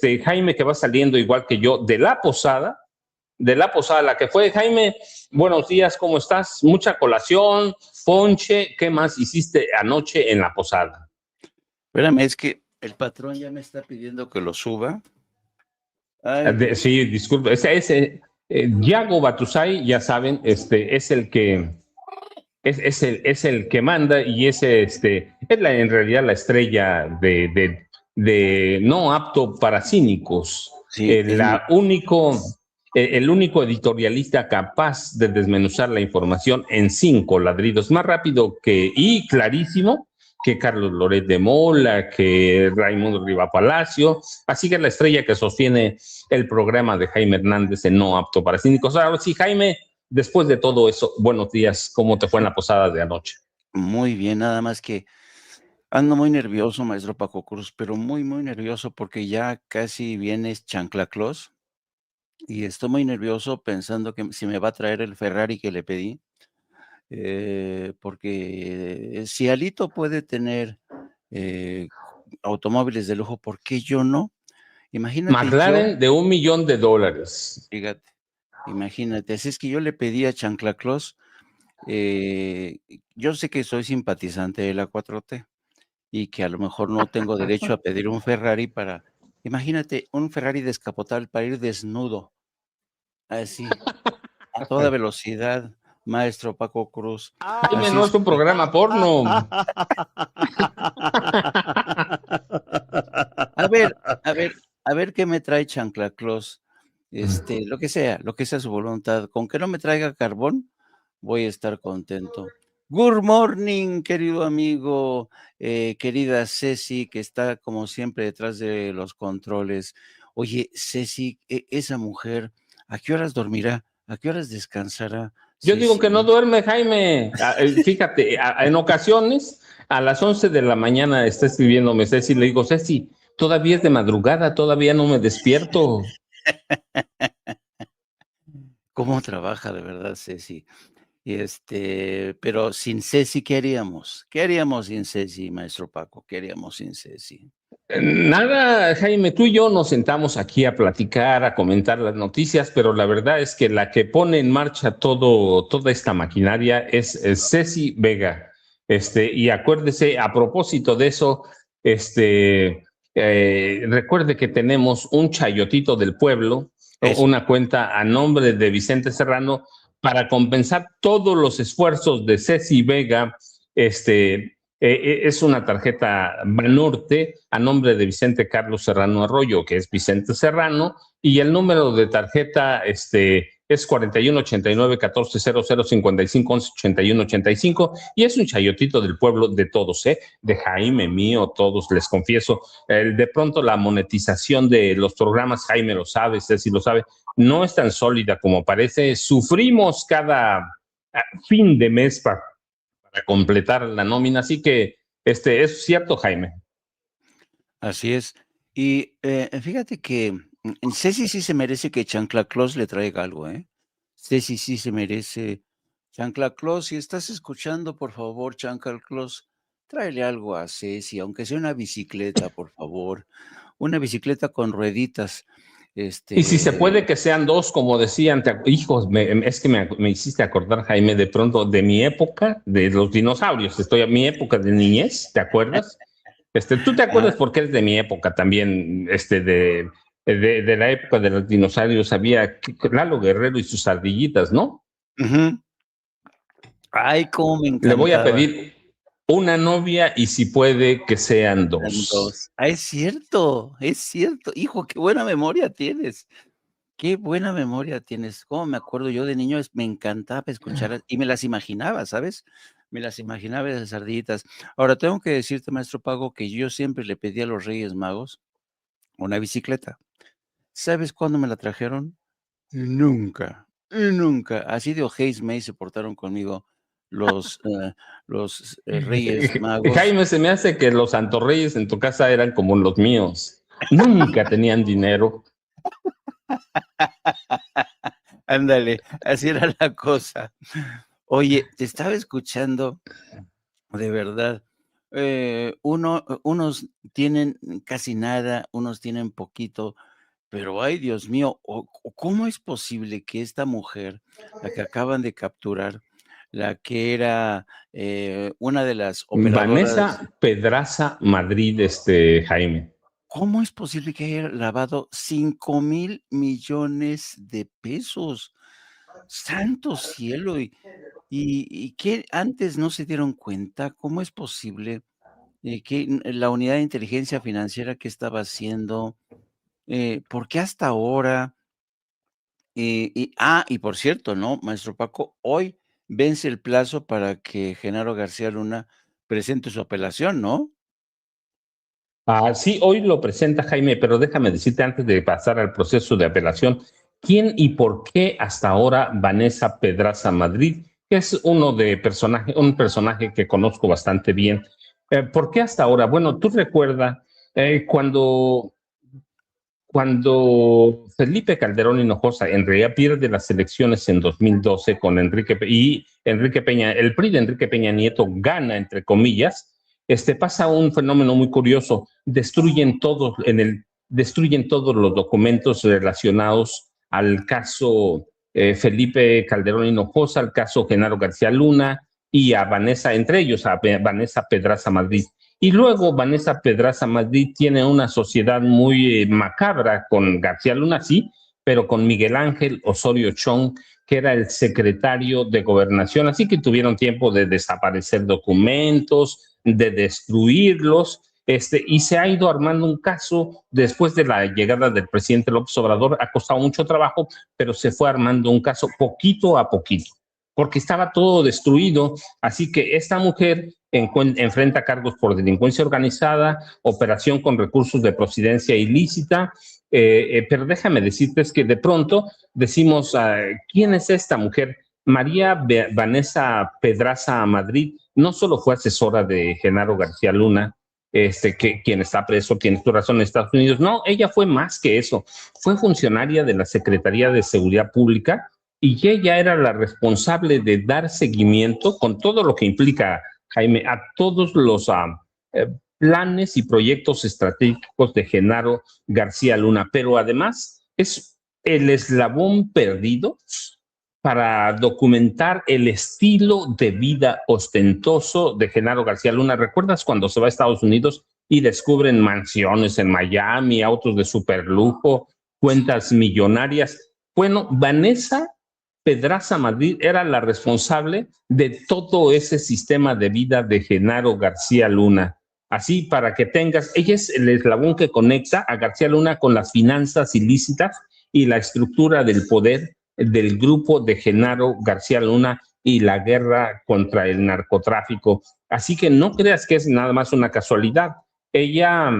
Jaime, que va saliendo igual que yo de la posada, la que fue. Jaime, buenos días, ¿cómo estás? Mucha colación, ponche, ¿qué más hiciste anoche en la posada? Espérame, es que el patrón ya me está pidiendo que lo suba. Ay, Sí, disculpe, Yago Batusay, ya saben, es el que es el que manda y en realidad la estrella de no apto para cínicos, sí, el único editorialista capaz de desmenuzar la información en 5 ladridos, más rápido y clarísimo que Carlos Loret de Mola, que Raimundo Riva Palacio, así que es la estrella que sostiene el programa de Jaime Hernández en no apto para cínicos. Ahora sí, Jaime, después de todo eso, buenos días, ¿cómo te fue en la posada de anoche? muy bien, nada más que ando muy nervioso, maestro Paco Cruz, pero muy, muy nervioso porque ya casi viene Chanclaclós y estoy muy nervioso pensando que si me va a traer el Ferrari que le pedí, porque si Alito puede tener eh, automóviles de lujo, ¿por qué yo no? Imagínate yo, McLaren de $1,000,000. fíjate, imagínate, así es que yo le pedí a Chanclaclós. Yo sé que soy simpatizante de la 4T y que a lo mejor no tengo derecho a pedir un Ferrari imagínate, un Ferrari descapotable para ir desnudo, así, a toda velocidad, maestro Paco Cruz. Jaime, Así no es es un que, programa porno. a ver, a ver, a ver qué me trae Chanclaclós, lo que sea su voluntad. Con que no me traiga carbón, voy a estar contento. Good morning, querido amigo, querida Ceci, que está como siempre detrás de los controles. Oye, Ceci, esa mujer, ¿a qué horas dormirá? ¿A qué horas descansará? Yo digo que no Ceci. duerme, Jaime. Fíjate, en ocasiones a las 11 de la mañana está escribiéndome Ceci, le digo, Ceci, todavía es de madrugada, todavía no me despierto. ¿Cómo trabaja de verdad, Ceci? Pero sin Ceci, ¿qué haríamos? ¿Qué haríamos sin Ceci, maestro Paco? ¿Qué haríamos sin Ceci? Nada, Jaime, tú y yo nos sentamos aquí a platicar, a comentar las noticias, pero la verdad es que la que pone en marcha toda esta maquinaria es Ceci Vega. Y acuérdese, a propósito de eso, recuerde que tenemos un chayotito del pueblo, Eso. una cuenta a nombre de Vicente Serrano, para compensar todos los esfuerzos de Ceci Vega. Es una tarjeta Banorte a nombre de Vicente Carlos Serrano Arroyo, que es Vicente Serrano, y el número de tarjeta es 4189-1400-5511-8185, y es un chayotito del pueblo de todos, de Jaime, mío, todos, les confieso. De pronto la monetización de los programas, Jaime lo sabe, Ceci lo sabe, no es tan sólida como parece. Sufrimos cada fin de mes para completar la nómina. Así que es cierto, Jaime. Así es. Y fíjate que Ceci sí se merece que Chanclaclós le traiga algo, ¿eh? Ceci sí se merece. Chanclaclós, si estás escuchando, por favor, Chanclaclós, tráele algo a Ceci, aunque sea una bicicleta, por favor. Una bicicleta con rueditas. Y si se puede Este, que sean dos, como decían, hijos, es que me hiciste acordar, Jaime, de pronto de mi época, de los dinosaurios. Estoy a mi época de niñez, ¿te acuerdas? Tú te acuerdas ah, porque eres de mi época también, de la época de los dinosaurios, había Lalo Guerrero y sus ardillitas, ¿no? ujú. Ay, cómo me Le voy a encantaba. pedir una novia y si puede que sean Eran dos. dos. Ah, es cierto, es cierto. Hijo, qué buena memoria tienes. Qué buena memoria tienes. Cómo me acuerdo yo de niño, me encantaba escuchar y me las imaginaba, ¿sabes? Me las imaginaba esas ardillitas. Ahora tengo que decirte, maestro Pago, que yo siempre le pedí a los Reyes Magos una bicicleta. ¿Sabes cuándo me la trajeron? Nunca, nunca. Así de ojeisme se portaron conmigo los, Reyes Magos. Jaime, se me hace que los santorreyes en tu casa eran como los míos. Nunca tenían dinero. Ándale, así era la cosa. Oye, te estaba escuchando, de verdad. Unos tienen casi nada, unos tienen poquito, pero ay, Dios mío, ¿cómo es posible que esta mujer, la que acaban de capturar, la que era una de las operadoras, Vanessa Pedraza Madrid, Jaime. cómo es posible que haya lavado 5,000 millones de pesos? Santo cielo, y que antes no se dieron cuenta, ¿cómo es posible? Que la unidad de inteligencia financiera, ¿qué estaba haciendo? ¿Por qué hasta ahora? Y por cierto, ¿no, maestro Paco? Hoy vence el plazo para que Genaro García Luna presente su apelación, ¿no? Sí, hoy lo presenta Jaime, pero déjame decirte antes de pasar al proceso de apelación, ¿quién y por qué hasta ahora Vanessa Pedraza Madrid, que es un personaje que conozco bastante bien? ¿Por qué hasta ahora? Bueno, tú recuerdas cuando Felipe Calderón Hinojosa en realidad pierde las elecciones en 2012 con Enrique Peña, el PRI de Enrique Peña Nieto gana, entre comillas, pasa un fenómeno muy curioso, destruyen todos los documentos relacionados al caso Felipe Calderón Hinojosa, al caso Genaro García Luna y a Vanessa, entre ellos a Vanessa Pedraza Madrid. Y luego Vanessa Pedraza Madrid tiene una sociedad muy macabra con García Luna, sí, pero con Miguel Ángel Osorio Chong, que era el secretario de Gobernación. Así que tuvieron tiempo de desaparecer documentos, de destruirlos, y se ha ido armando un caso después de la llegada del presidente López Obrador. Ha costado mucho trabajo, pero se fue armando un caso poquito a poquito, porque estaba todo destruido. Así que esta mujer enfrenta cargos por delincuencia organizada, operación con recursos de procedencia ilícita, pero déjame decirte es que de pronto decimos, ¿quién es esta mujer? María Vanessa Pedraza Madrid no solo fue asesora de Genaro García Luna, quien está preso, tiene su razón en Estados Unidos. No, ella fue más que eso. Fue funcionaria de la Secretaría de Seguridad Pública y ella era la responsable de dar seguimiento con todo lo que implica, Jaime, a todos los eh, planes y proyectos estratégicos de Genaro García Luna, pero además es el eslabón perdido para documentar el estilo de vida ostentoso de Genaro García Luna. ¿Recuerdas cuando se va a Estados Unidos y descubren mansiones en Miami, autos de superlujo, cuentas millonarias? Bueno, Vanessa Pedraza Madrid era la responsable de todo ese sistema de vida de Genaro García Luna. Así, para que tengas, ella es el eslabón que conecta a García Luna con las finanzas ilícitas y la estructura del poder del grupo de Genaro García Luna y la guerra contra el narcotráfico. Así que no creas que es nada más una casualidad. Ella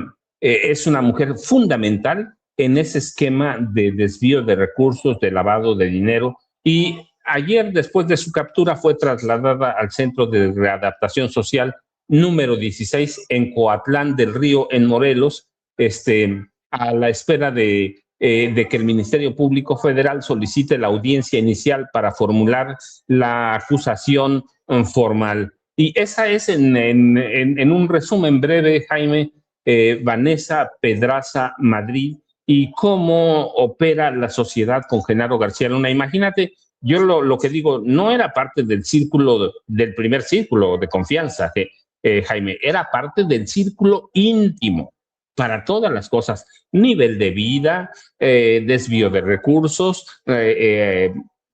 es una mujer fundamental en ese esquema de desvío de recursos, de lavado de dinero. Y ayer, después de su captura, fue trasladada al Centro de Readaptación Social número 16 en Coatlán del Río, en Morelos, a la espera de que el Ministerio Público Federal solicite la audiencia inicial para formular la acusación formal. Y esa es, en un resumen breve, Jaime, Vanessa Pedraza Madrid y cómo opera la sociedad con Genaro García Luna. Imagínate, yo lo que digo, no era parte del círculo, del primer círculo de confianza, Jaime, era parte del círculo íntimo para todas las cosas, nivel de vida, desvío de recursos,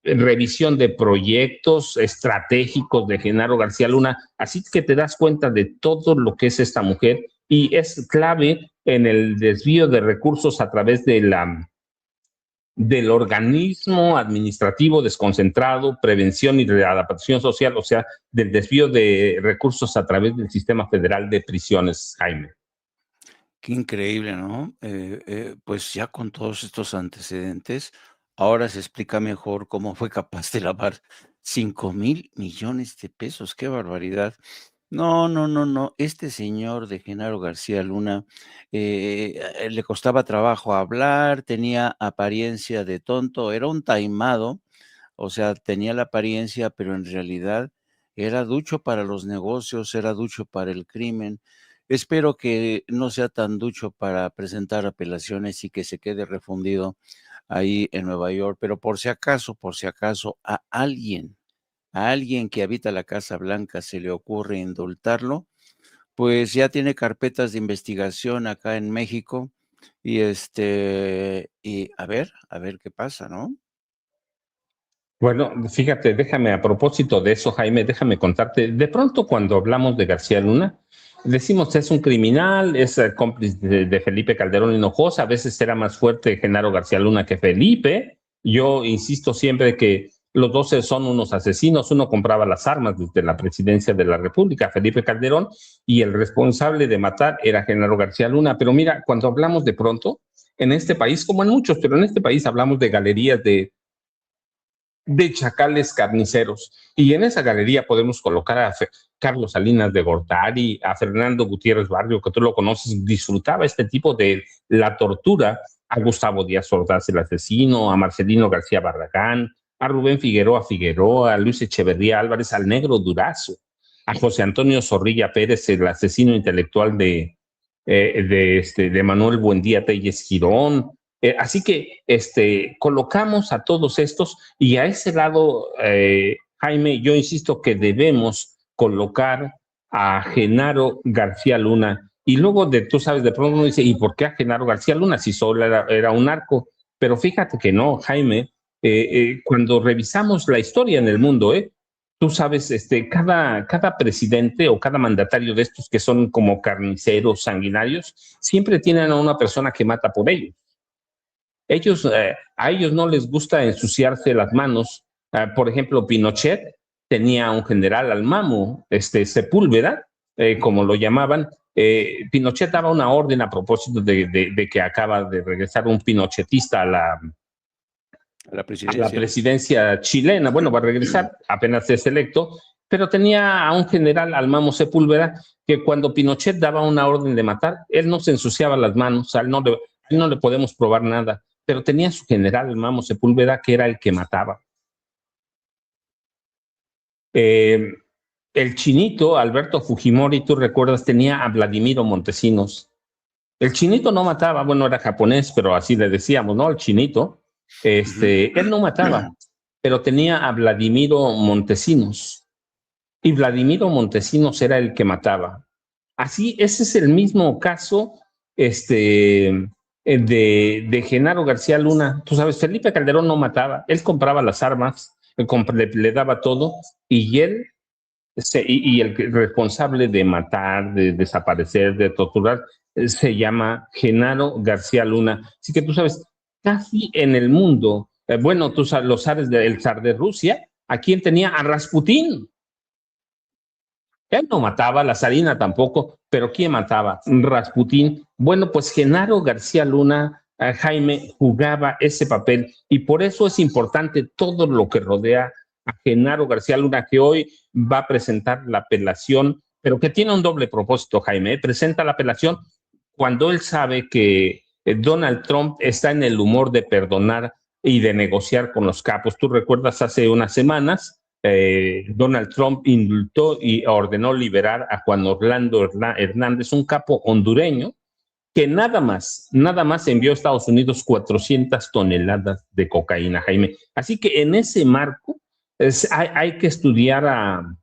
revisión de proyectos estratégicos de Genaro García Luna. Así que te das cuenta de todo lo que es esta mujer y es clave en el desvío de recursos a través del organismo administrativo desconcentrado, prevención y readaptación social, o sea, del desvío de recursos a través del Sistema Federal de Prisiones, Jaime. Qué increíble, ¿no? Pues ya con todos estos antecedentes, ahora se explica mejor cómo fue capaz de lavar 5,000 millones de pesos. ¡Qué barbaridad! No, no, no, no. Este señor de Genaro García Luna le costaba trabajo hablar, tenía apariencia de tonto, era un taimado, o sea, tenía la apariencia, pero en realidad Era ducho para los negocios, era ducho para el crimen. Espero que no sea tan ducho para presentar apelaciones y que se quede refundido ahí en Nueva York, pero por si acaso a alguien que habita la Casa Blanca se le ocurre indultarlo, pues ya tiene carpetas de investigación acá en México y a ver qué pasa, ¿no? Bueno, fíjate, déjame a propósito de eso, Jaime, déjame contarte. De pronto, cuando hablamos de García Luna, decimos es un criminal, es cómplice de Felipe Calderón Hinojosa. A veces era más fuerte Genaro García Luna que Felipe. Yo insisto siempre que los dos son unos asesinos. Uno compraba las armas desde la presidencia de la República, Felipe Calderón, y el responsable de matar era Genaro García Luna. Pero mira, cuando hablamos de pronto, en este país, como en muchos, pero en este país hablamos de galerías de chacales carniceros. Y en esa galería podemos colocar a Carlos Salinas de Gortari, a Fernando Gutiérrez Barrio, que tú lo conoces, disfrutaba este tipo de la tortura, a Gustavo Díaz Ordaz, el asesino, a Marcelino García Barragán, a Rubén Figueroa, a Luis Echeverría Álvarez, al Negro Durazo, a José Antonio Zorrilla Pérez, el asesino intelectual de Manuel Buendía Telles Girón. Así que colocamos a todos estos y a ese lado, Jaime, yo insisto que debemos colocar a Genaro García Luna. Y luego tú sabes, de pronto uno dice, ¿y por qué a Genaro García Luna si solo era un narco? Pero fíjate que no, Jaime, cuando revisamos la historia en el mundo, tú sabes, cada presidente o cada mandatario de estos que son como carniceros sanguinarios, siempre tienen a una persona que mata por ellos. A ellos no les gusta ensuciarse las manos. Por ejemplo, Pinochet tenía un general al mamo, Sepúlveda, como lo llamaban. Pinochet daba una orden a propósito de que acaba de regresar un pinochetista a la presidencia chilena. Bueno, va a regresar, apenas es electo, pero tenía a un general, al mamo Sepúlveda, que cuando Pinochet daba una orden de matar, él no se ensuciaba las manos, a él no le podemos probar nada, pero tenía su general, el mamo Sepúlveda, que era el que mataba. Eh, el chinito, Alberto Fujimori, tú recuerdas, tenía a Vladimiro Montesinos. El chinito no mataba, bueno, era japonés, pero así le decíamos, ¿no? El chinito, él no mataba, pero tenía a Vladimiro Montesinos. Y Vladimiro Montesinos era el que mataba. Así, ese es el mismo caso de Genaro García Luna. Tú sabes, Felipe Calderón no mataba, él compraba las armas, le daba todo, y él y el responsable de matar, de desaparecer, de torturar, se llama Genaro García Luna. Así que tú sabes, casi en el mundo, bueno, tú sabes, los zares del zar de Rusia, ¿a quién tenía? A Rasputín. Él no mataba, la zarina tampoco, pero ¿quién mataba? Rasputín. Bueno, pues Genaro García Luna, Jaime, jugaba ese papel y por eso es importante todo lo que rodea a Genaro García Luna, que hoy va a presentar la apelación, pero que tiene un doble propósito, Jaime. Presenta la apelación cuando él sabe que Donald Trump está en el humor de perdonar y de negociar con los capos. Tú recuerdas hace unas semanas, Donald Trump indultó y ordenó liberar a Juan Orlando Hernández, un capo hondureño, que nada más envió a Estados Unidos 400 toneladas de cocaína, Jaime. Así que en ese marco hay que estudiar a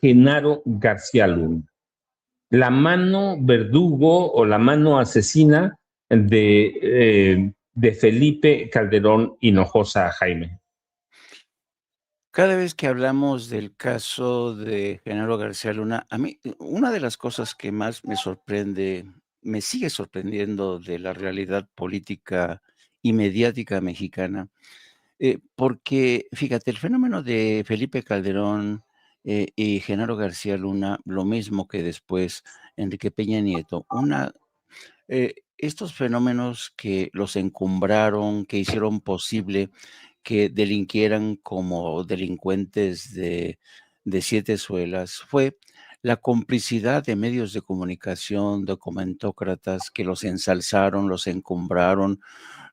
Genaro García Luna, la mano verdugo o la mano asesina de Felipe Calderón Hinojosa, Jaime. Cada vez que hablamos del caso de Genaro García Luna, a mí una de las cosas que más me sorprende, me sigue sorprendiendo de la realidad política y mediática mexicana, porque fíjate, el fenómeno de Felipe Calderón y Genaro García Luna, lo mismo que después Enrique Peña Nieto, estos fenómenos que los encumbraron, que hicieron posible que delinquieran como delincuentes de 7 suelas, fue la complicidad de medios de comunicación, de comentócratas que los ensalzaron, los encumbraron,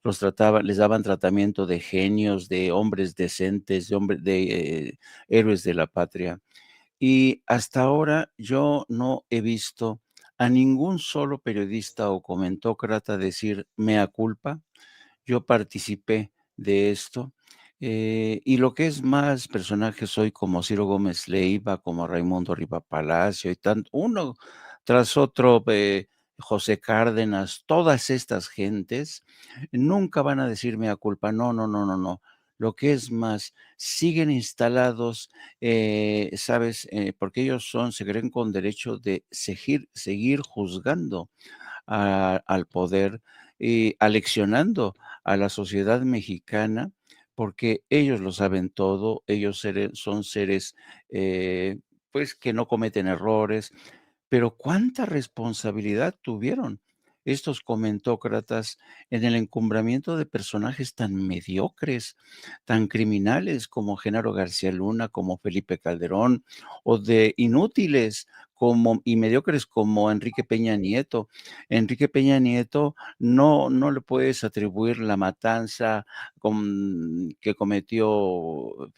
los trataban, les daban tratamiento de genios, de hombres decentes, de héroes de la patria. Y hasta ahora yo no he visto a ningún solo periodista o comentócrata decir mea culpa, yo participé de esto. Y lo que es más, personajes hoy como Ciro Gómez Leiva, como Raimundo Riva Palacio y tanto, uno tras otro, José Cárdenas, todas estas gentes nunca van a decir mea culpa. No, no, no, no, no. Lo que es más, siguen instalados, ¿sabes? Porque ellos se creen con derecho de seguir juzgando al poder y aleccionando a la sociedad mexicana, porque ellos lo saben todo, ellos son seres, pues, que no cometen errores, pero cuánta responsabilidad tuvieron estos comentócratas en el encumbramiento de personajes tan mediocres, tan criminales como Genaro García Luna, como Felipe Calderón, o de inútiles como y mediocres como Enrique Peña Nieto. Enrique Peña Nieto no le puedes atribuir la matanza que cometió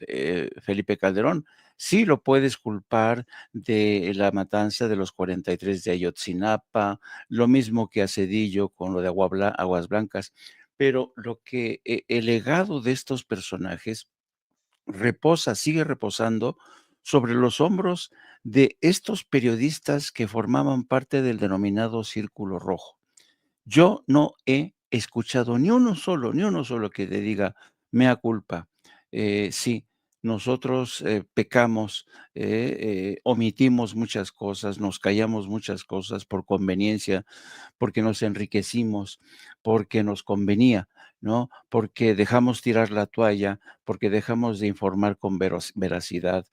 Felipe Calderón. Sí lo puedes culpar de la matanza de los 43 de Ayotzinapa, lo mismo que a Cedillo con lo de Aguas Blancas, pero el legado de estos personajes sigue reposando sobre los hombros de estos periodistas que formaban parte del denominado Círculo Rojo. Yo no he escuchado ni uno solo que te diga: "Mea culpa". Sí, nosotros, pecamos, omitimos muchas cosas, nos callamos muchas cosas por conveniencia, porque nos enriquecimos, porque nos convenía, ¿no? Porque dejamos tirar la toalla, porque dejamos de informar con veracidad,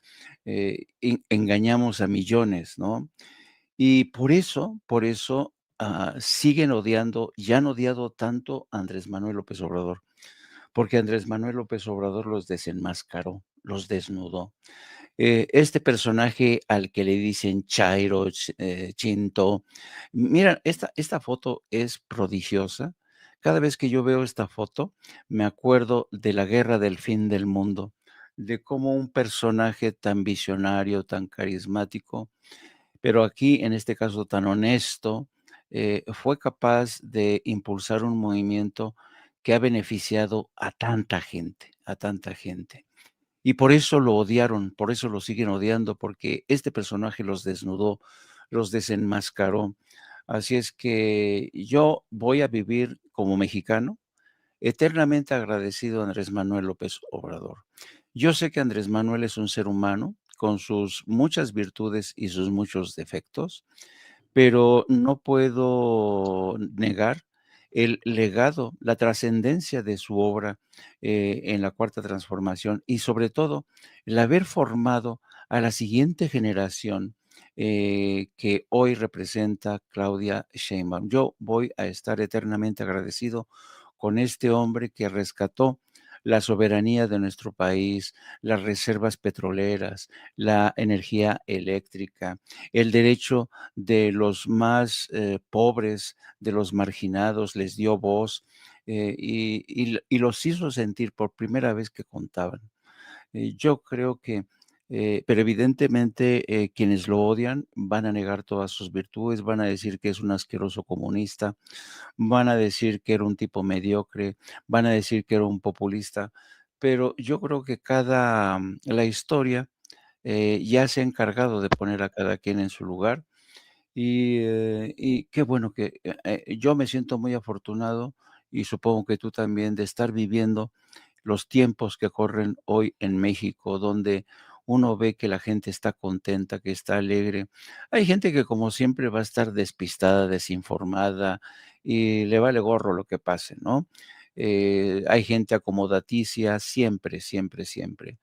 engañamos a millones, ¿no? Y por eso, siguen odiando y han odiado tanto a Andrés Manuel López Obrador, porque Andrés Manuel López Obrador los desenmascaró, los desnudó. Este personaje al que le dicen Chairo, Chinto, mira, esta foto es prodigiosa. Cada vez que yo veo esta foto, me acuerdo de la guerra del fin del mundo, de cómo un personaje tan visionario, tan carismático, pero aquí, en este caso tan honesto, fue capaz de impulsar un movimiento que ha beneficiado a tanta gente, a tanta gente. Y por eso lo odiaron, por eso lo siguen odiando, porque este personaje los desnudó, los desenmascaró. Así es que yo voy a vivir como mexicano, eternamente agradecido a Andrés Manuel López Obrador. Yo sé que Andrés Manuel es un ser humano con sus muchas virtudes y sus muchos defectos, pero no puedo negar el legado, la trascendencia de su obra, en la Cuarta Transformación y, sobre todo, el haber formado a la siguiente generación, que hoy representa Claudia Sheinbaum. Yo voy a estar eternamente agradecido con este hombre que rescató la soberanía de nuestro país, las reservas petroleras, la energía eléctrica, el derecho de los más pobres, de los marginados, les dio voz, y los hizo sentir por primera vez que contaban. Yo creo que, pero evidentemente quienes lo odian van a negar todas sus virtudes, van a decir que es un asqueroso comunista, van a decir que era un tipo mediocre, van a decir que era un populista, pero yo creo que la historia ya se ha encargado de poner a cada quien en su lugar y qué bueno que yo me siento muy afortunado y supongo que tú también de estar viviendo los tiempos que corren hoy en México, donde uno ve que la gente está contenta, que está alegre. Hay gente que como siempre va a estar despistada, desinformada y le vale gorro lo que pase, ¿no? Hay gente acomodaticia, siempre, siempre, siempre.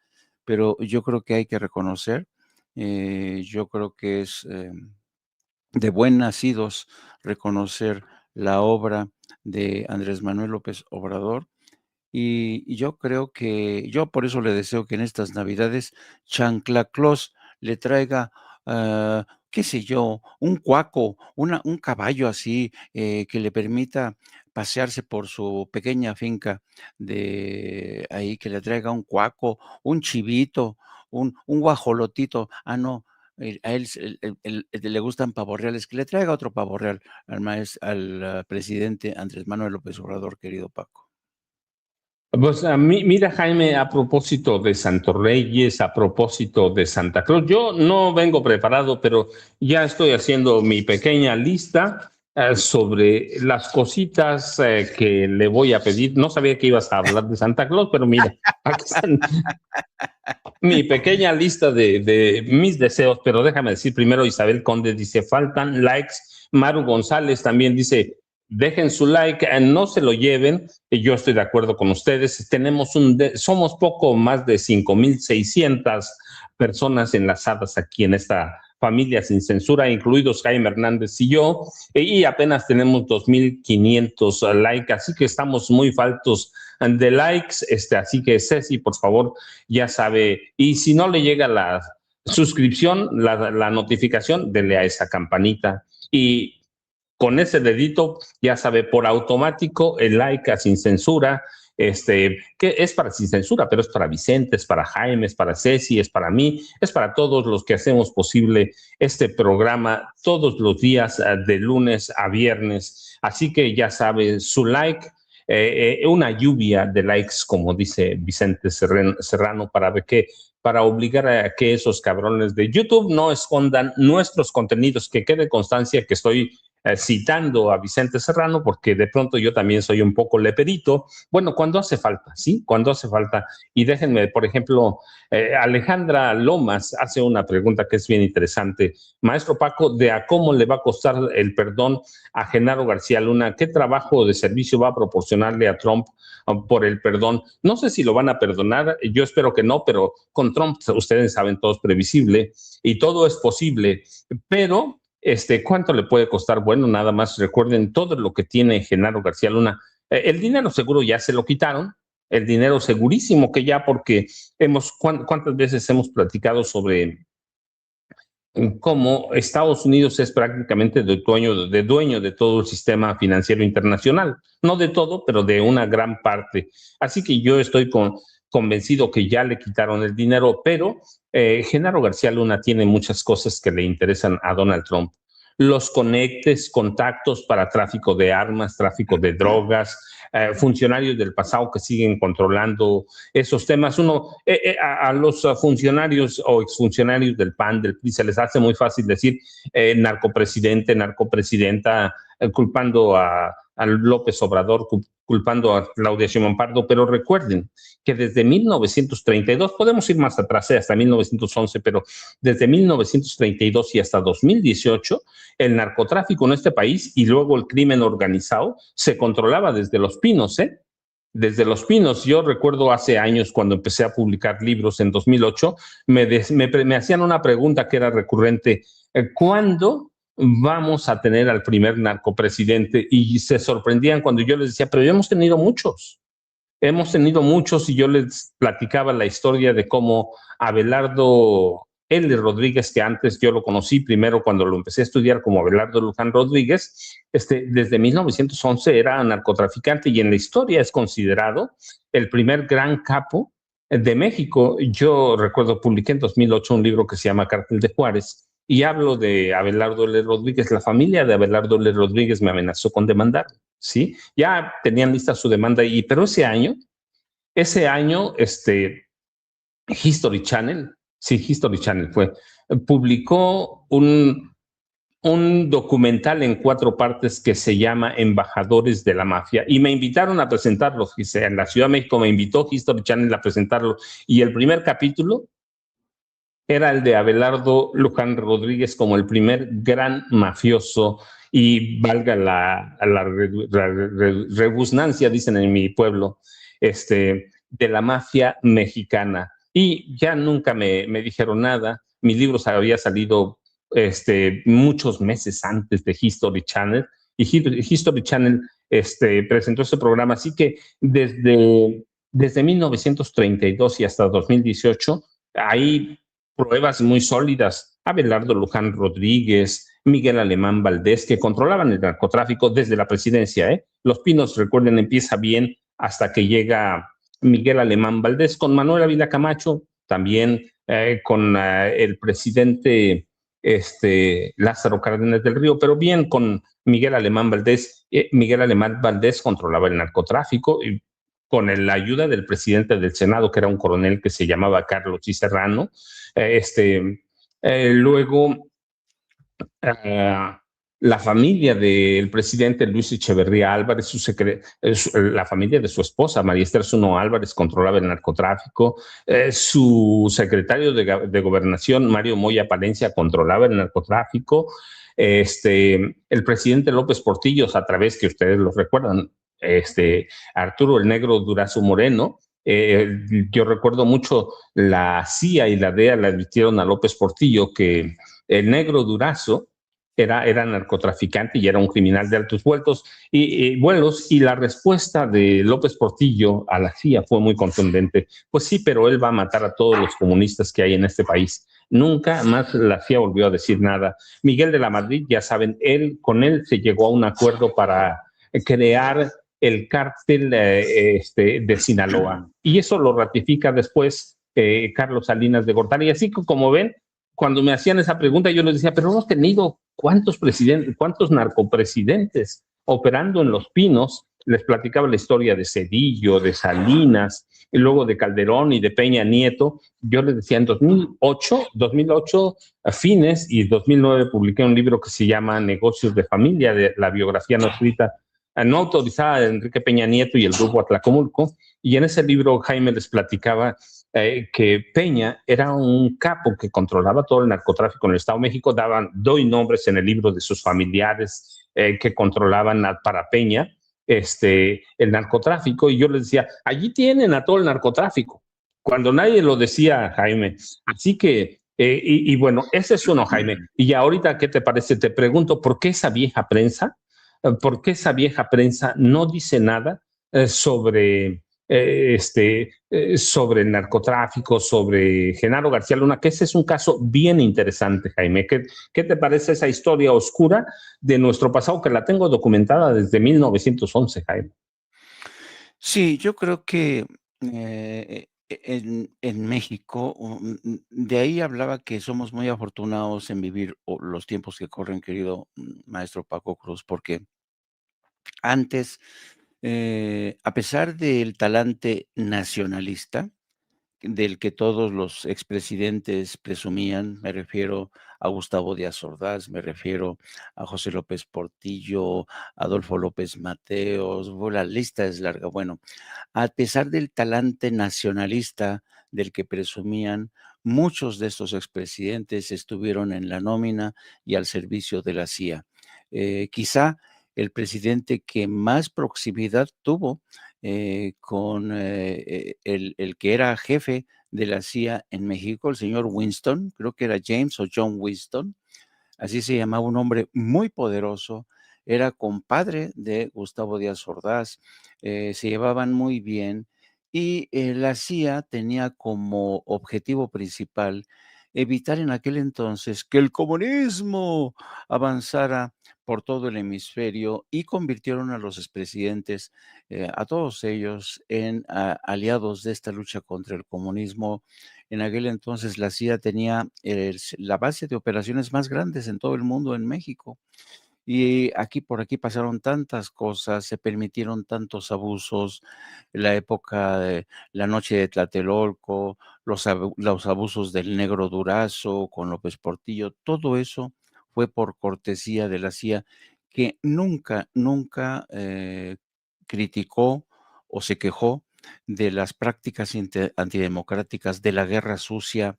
Pero yo creo que hay que reconocer, yo creo que es de buen nacidos reconocer la obra de Andrés Manuel López Obrador. Y yo creo que yo por eso le deseo que en estas Navidades Chanclaclós le traiga, qué sé yo, un cuaco, un caballo así, que le permita pasearse por su pequeña finca de ahí, que le traiga un cuaco, un chivito, un guajolotito. Ah, no, A él le gustan pavos reales, que le traiga otro pavo real al presidente Andrés Manuel López Obrador, querido Paco. Pues a mí, mira, Jaime, a propósito de Santos Reyes, a propósito de Santa Claus, yo no vengo preparado, pero ya estoy haciendo mi pequeña lista sobre las cositas que le voy a pedir. No sabía que ibas a hablar de Santa Claus, pero mira, aquí están mi pequeña lista de mis deseos, pero déjame decir primero, Isabel Conde dice, faltan likes. Maru González también dice, dejen su like, no se lo lleven. Yo estoy de acuerdo con ustedes. Somos poco más de 5,600 personas enlazadas aquí en esta familia sin censura, incluidos Jaime Hernández y yo, y apenas tenemos 2,500 likes, así que estamos muy faltos de likes, así que Ceci, por favor, ya sabe, y si no le llega la suscripción, la notificación, dele a esa campanita y con ese dedito, ya sabe, por automático, el like a Sin Censura, que es para Sin Censura, pero es para Vicente, es para Jaime, es para Ceci, es para mí, es para todos los que hacemos posible este programa todos los días de lunes a viernes. Así que ya sabe, su like, una lluvia de likes, como dice Vicente Serrano, para obligar a que esos cabrones de YouTube no escondan nuestros contenidos, que quede constancia que estoy citando a Vicente Serrano, porque de pronto yo también soy un poco leperito. Bueno, cuando hace falta, ¿sí? Cuando hace falta. Y déjenme, por ejemplo, Alejandra Lomas hace una pregunta que es bien interesante. Maestro Paco, ¿de a cómo le va a costar el perdón a Genaro García Luna? ¿Qué trabajo de servicio va a proporcionarle a Trump por el perdón? No sé si lo van a perdonar, yo espero que no, pero con Trump, ustedes saben, todo es previsible y todo es posible, pero ¿cuánto le puede costar? Bueno, nada más recuerden todo lo que tiene Genaro García Luna. El dinero seguro ya se lo quitaron, el dinero segurísimo que ya, porque ¿cuántas veces hemos platicado sobre cómo Estados Unidos es prácticamente dueño de todo el sistema financiero internacional? No de todo, pero de una gran parte. Así que yo estoy convencido que ya le quitaron el dinero, pero Genaro García Luna tiene muchas cosas que le interesan a Donald Trump. Los contactos para tráfico de armas, tráfico de drogas, funcionarios del pasado que siguen controlando esos temas. A los funcionarios o exfuncionarios del PAN, del PRI, se les hace muy fácil decir narcopresidente, narcopresidenta, culpando a López Obrador, culpando a Claudia Sheinbaum Pardo, pero recuerden que desde 1932, podemos ir más atrás, hasta 1911, pero desde 1932 y hasta 2018, el narcotráfico en este país y luego el crimen organizado se controlaba desde Los Pinos, Desde Los Pinos. Yo recuerdo hace años, cuando empecé a publicar libros en 2008, me hacían una pregunta que era recurrente: ¿cuándo vamos a tener al primer narcopresidente? Y se sorprendían cuando yo les decía, pero ya hemos tenido muchos, y yo les platicaba la historia de cómo Abelardo L. Rodríguez, que antes yo lo conocí primero cuando lo empecé a estudiar como Abelardo Luján Rodríguez, desde 1911 era narcotraficante y en la historia es considerado el primer gran capo de México. Yo recuerdo, publiqué en 2008 un libro que se llama Cártel de Juárez, y hablo de Abelardo L. Rodríguez. La familia de Abelardo L. Rodríguez me amenazó con demandar, ¿sí? Ya tenían lista su demanda, pero ese año, History Channel, sí, History Channel publicó un documental en 4 partes que se llama Embajadores de la Mafia, y me invitaron a presentarlo. En la Ciudad de México me invitó History Channel a presentarlo, y el primer capítulo era el de Abelardo Luján Rodríguez como el primer gran mafioso, y valga la rebusnancia, dicen en mi pueblo, de la mafia mexicana. Y ya nunca me dijeron nada. Mi libro había salido muchos meses antes de History Channel, y History Channel presentó ese programa. Así que desde 1932 y hasta 2018, hay pruebas muy sólidas. Abelardo Luján Rodríguez, Miguel Alemán Valdés, que controlaban el narcotráfico desde la presidencia. Los Pinos, recuerden, empieza bien hasta que llega Miguel Alemán Valdés, con Manuel Ávila Camacho, también con el presidente Lázaro Cárdenas del Río, pero bien con Miguel Alemán Valdés. Miguel Alemán Valdés controlaba el narcotráfico y con la ayuda del presidente del Senado, que era un coronel que se llamaba Carlos I. Serrano. Luego, uh, la familia del presidente Luis Echeverría Álvarez, la familia de su esposa, María Esther Zuno Álvarez, controlaba el narcotráfico. Su secretario de Gobernación, Mario Moya Palencia, controlaba el narcotráfico. El presidente López Portillo, a través que ustedes lo recuerdan, Arturo el Negro Durazo Moreno. Yo recuerdo mucho la CIA y la DEA le advirtieron a López Portillo que el Negro Durazo era narcotraficante y era un criminal de altos vuelos, y la respuesta de López Portillo a la CIA fue muy contundente. Pues sí, pero él va a matar a todos los comunistas que hay en este país. Nunca más la CIA volvió a decir nada. Miguel de la Madrid, ya saben, con él se llegó a un acuerdo para crear el cártel de Sinaloa. Y eso lo ratifica después Carlos Salinas de Gortari. Y así que, como ven, cuando me hacían esa pregunta, yo les decía, pero hemos tenido cuántos narcopresidentes operando en Los Pinos. Les platicaba la historia de Cedillo, de Salinas, y luego de Calderón y de Peña Nieto. Yo les decía, en 2008 a fines, y 2009 publiqué un libro que se llama Negocios de Familia, de la biografía no escrita, no autorizada de Enrique Peña Nieto y el grupo Atlacomulco. Y en ese libro Jaime les platicaba que Peña era un capo que controlaba todo el narcotráfico en el Estado de México. Doy nombres en el libro de sus familiares que controlaban para Peña el narcotráfico, y yo les decía, allí tienen a todo el narcotráfico, cuando nadie lo decía, Jaime. Así que, bueno, ese es uno, Jaime. Y ahorita, ¿qué te parece? Te pregunto, ¿por qué esa vieja prensa? ¿Por qué esa vieja prensa no dice nada sobre sobre el narcotráfico, sobre Genaro García Luna? Que ese es un caso bien interesante, Jaime. ¿Qué te parece esa historia oscura de nuestro pasado, que la tengo documentada desde 1911, Jaime? Sí, yo creo que en México, de ahí hablaba que somos muy afortunados en vivir los tiempos que corren, querido maestro Paco Cruz, porque antes, a pesar del talante nacionalista, del que todos los expresidentes presumían, me refiero a Gustavo Díaz Ordaz, me refiero a José López Portillo, Adolfo López Mateos, la lista es larga. Bueno, a pesar del talante nacionalista del que presumían, muchos de estos expresidentes estuvieron en la nómina y al servicio de la CIA. Quizá el presidente que más proximidad tuvo con el que era jefe de la CIA en México, el señor Winston, creo que era James o John Winston, así se llamaba, un hombre muy poderoso, era compadre de Gustavo Díaz Ordaz, se llevaban muy bien, y la CIA tenía como objetivo principal evitar en aquel entonces que el comunismo avanzara por todo el hemisferio, y convirtieron a los expresidentes, a todos ellos, en aliados de esta lucha contra el comunismo. En aquel entonces la CIA tenía la base de operaciones más grandes en todo el mundo, en México. Y por aquí pasaron tantas cosas, se permitieron tantos abusos, la época de la noche de Tlatelolco, los abusos del Negro Durazo con López Portillo, todo eso fue por cortesía de la CIA, que nunca, nunca criticó o se quejó de las prácticas antidemocráticas, de la guerra sucia.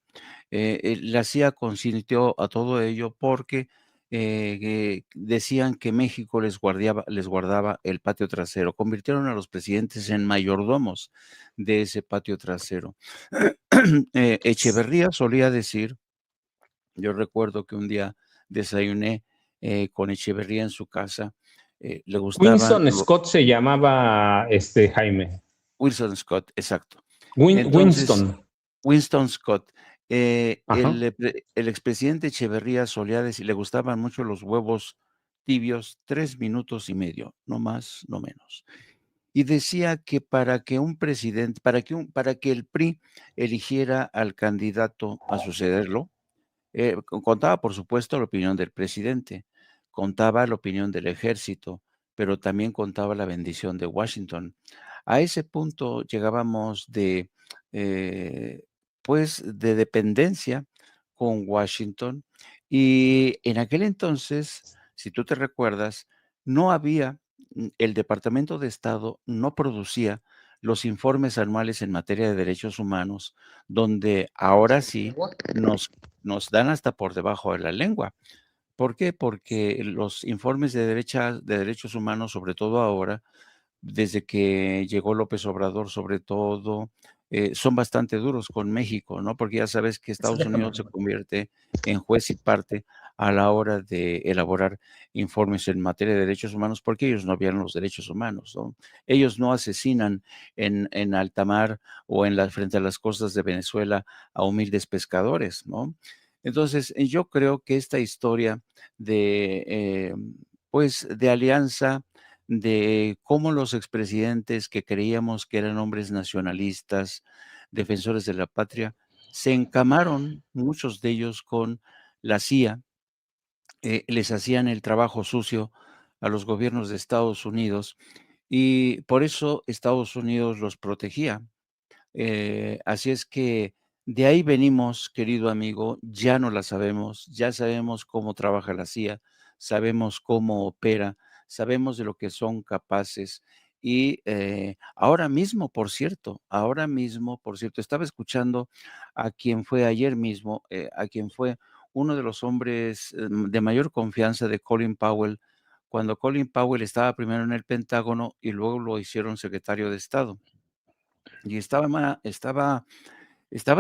La CIA consintió a todo ello porque decían que México les guardaba el patio trasero. Convirtieron a los presidentes en mayordomos de ese patio trasero. Echeverría solía decir, yo recuerdo que un día desayuné con Echeverría en su casa, le gustaban Winston Scott se llamaba Jaime. Wilson Scott, exacto. Entonces, Winston. Winston Scott, Ajá. el expresidente Echeverría solía decir, le gustaban mucho los huevos tibios, 3 minutos y medio, no más, no menos. Y decía que para que un presidente, para que el PRI eligiera al candidato a sucederlo, Contaba, por supuesto, la opinión del presidente, contaba la opinión del ejército, pero también contaba la bendición de Washington. A ese punto llegábamos eh, pues, de dependencia con Washington, y en aquel entonces, si tú te recuerdas, no había, el Departamento de Estado no producía los informes anuales en materia de derechos humanos, donde ahora sí nos dan hasta por debajo de la lengua. ¿Por qué? Porque los informes de derechos humanos, sobre todo ahora, desde que llegó López Obrador, sobre todo, son bastante duros con México, ¿no? Porque ya sabes que Estados Unidos se convierte en juez y parte a la hora de elaborar informes en materia de derechos humanos, porque ellos no violan los derechos humanos, ¿no? Ellos no asesinan en alta mar o frente a las costas de Venezuela a humildes pescadores, ¿no? Entonces, yo creo que esta historia de, pues, de alianza, de cómo los expresidentes que creíamos que eran hombres nacionalistas, defensores de la patria, se encamaron, muchos de ellos, con la CIA, les hacían el trabajo sucio a los gobiernos de Estados Unidos, y por eso Estados Unidos los protegía. Así es que de ahí venimos, querido amigo, ya no la sabemos, ya sabemos cómo trabaja la CIA, sabemos cómo opera, sabemos de lo que son capaces. Y ahora mismo, por cierto, estaba escuchando a quien fue ayer mismo, a quien fue uno de los hombres de mayor confianza de Colin Powell, cuando Colin Powell estaba primero en el Pentágono y luego lo hicieron secretario de Estado. Y estaba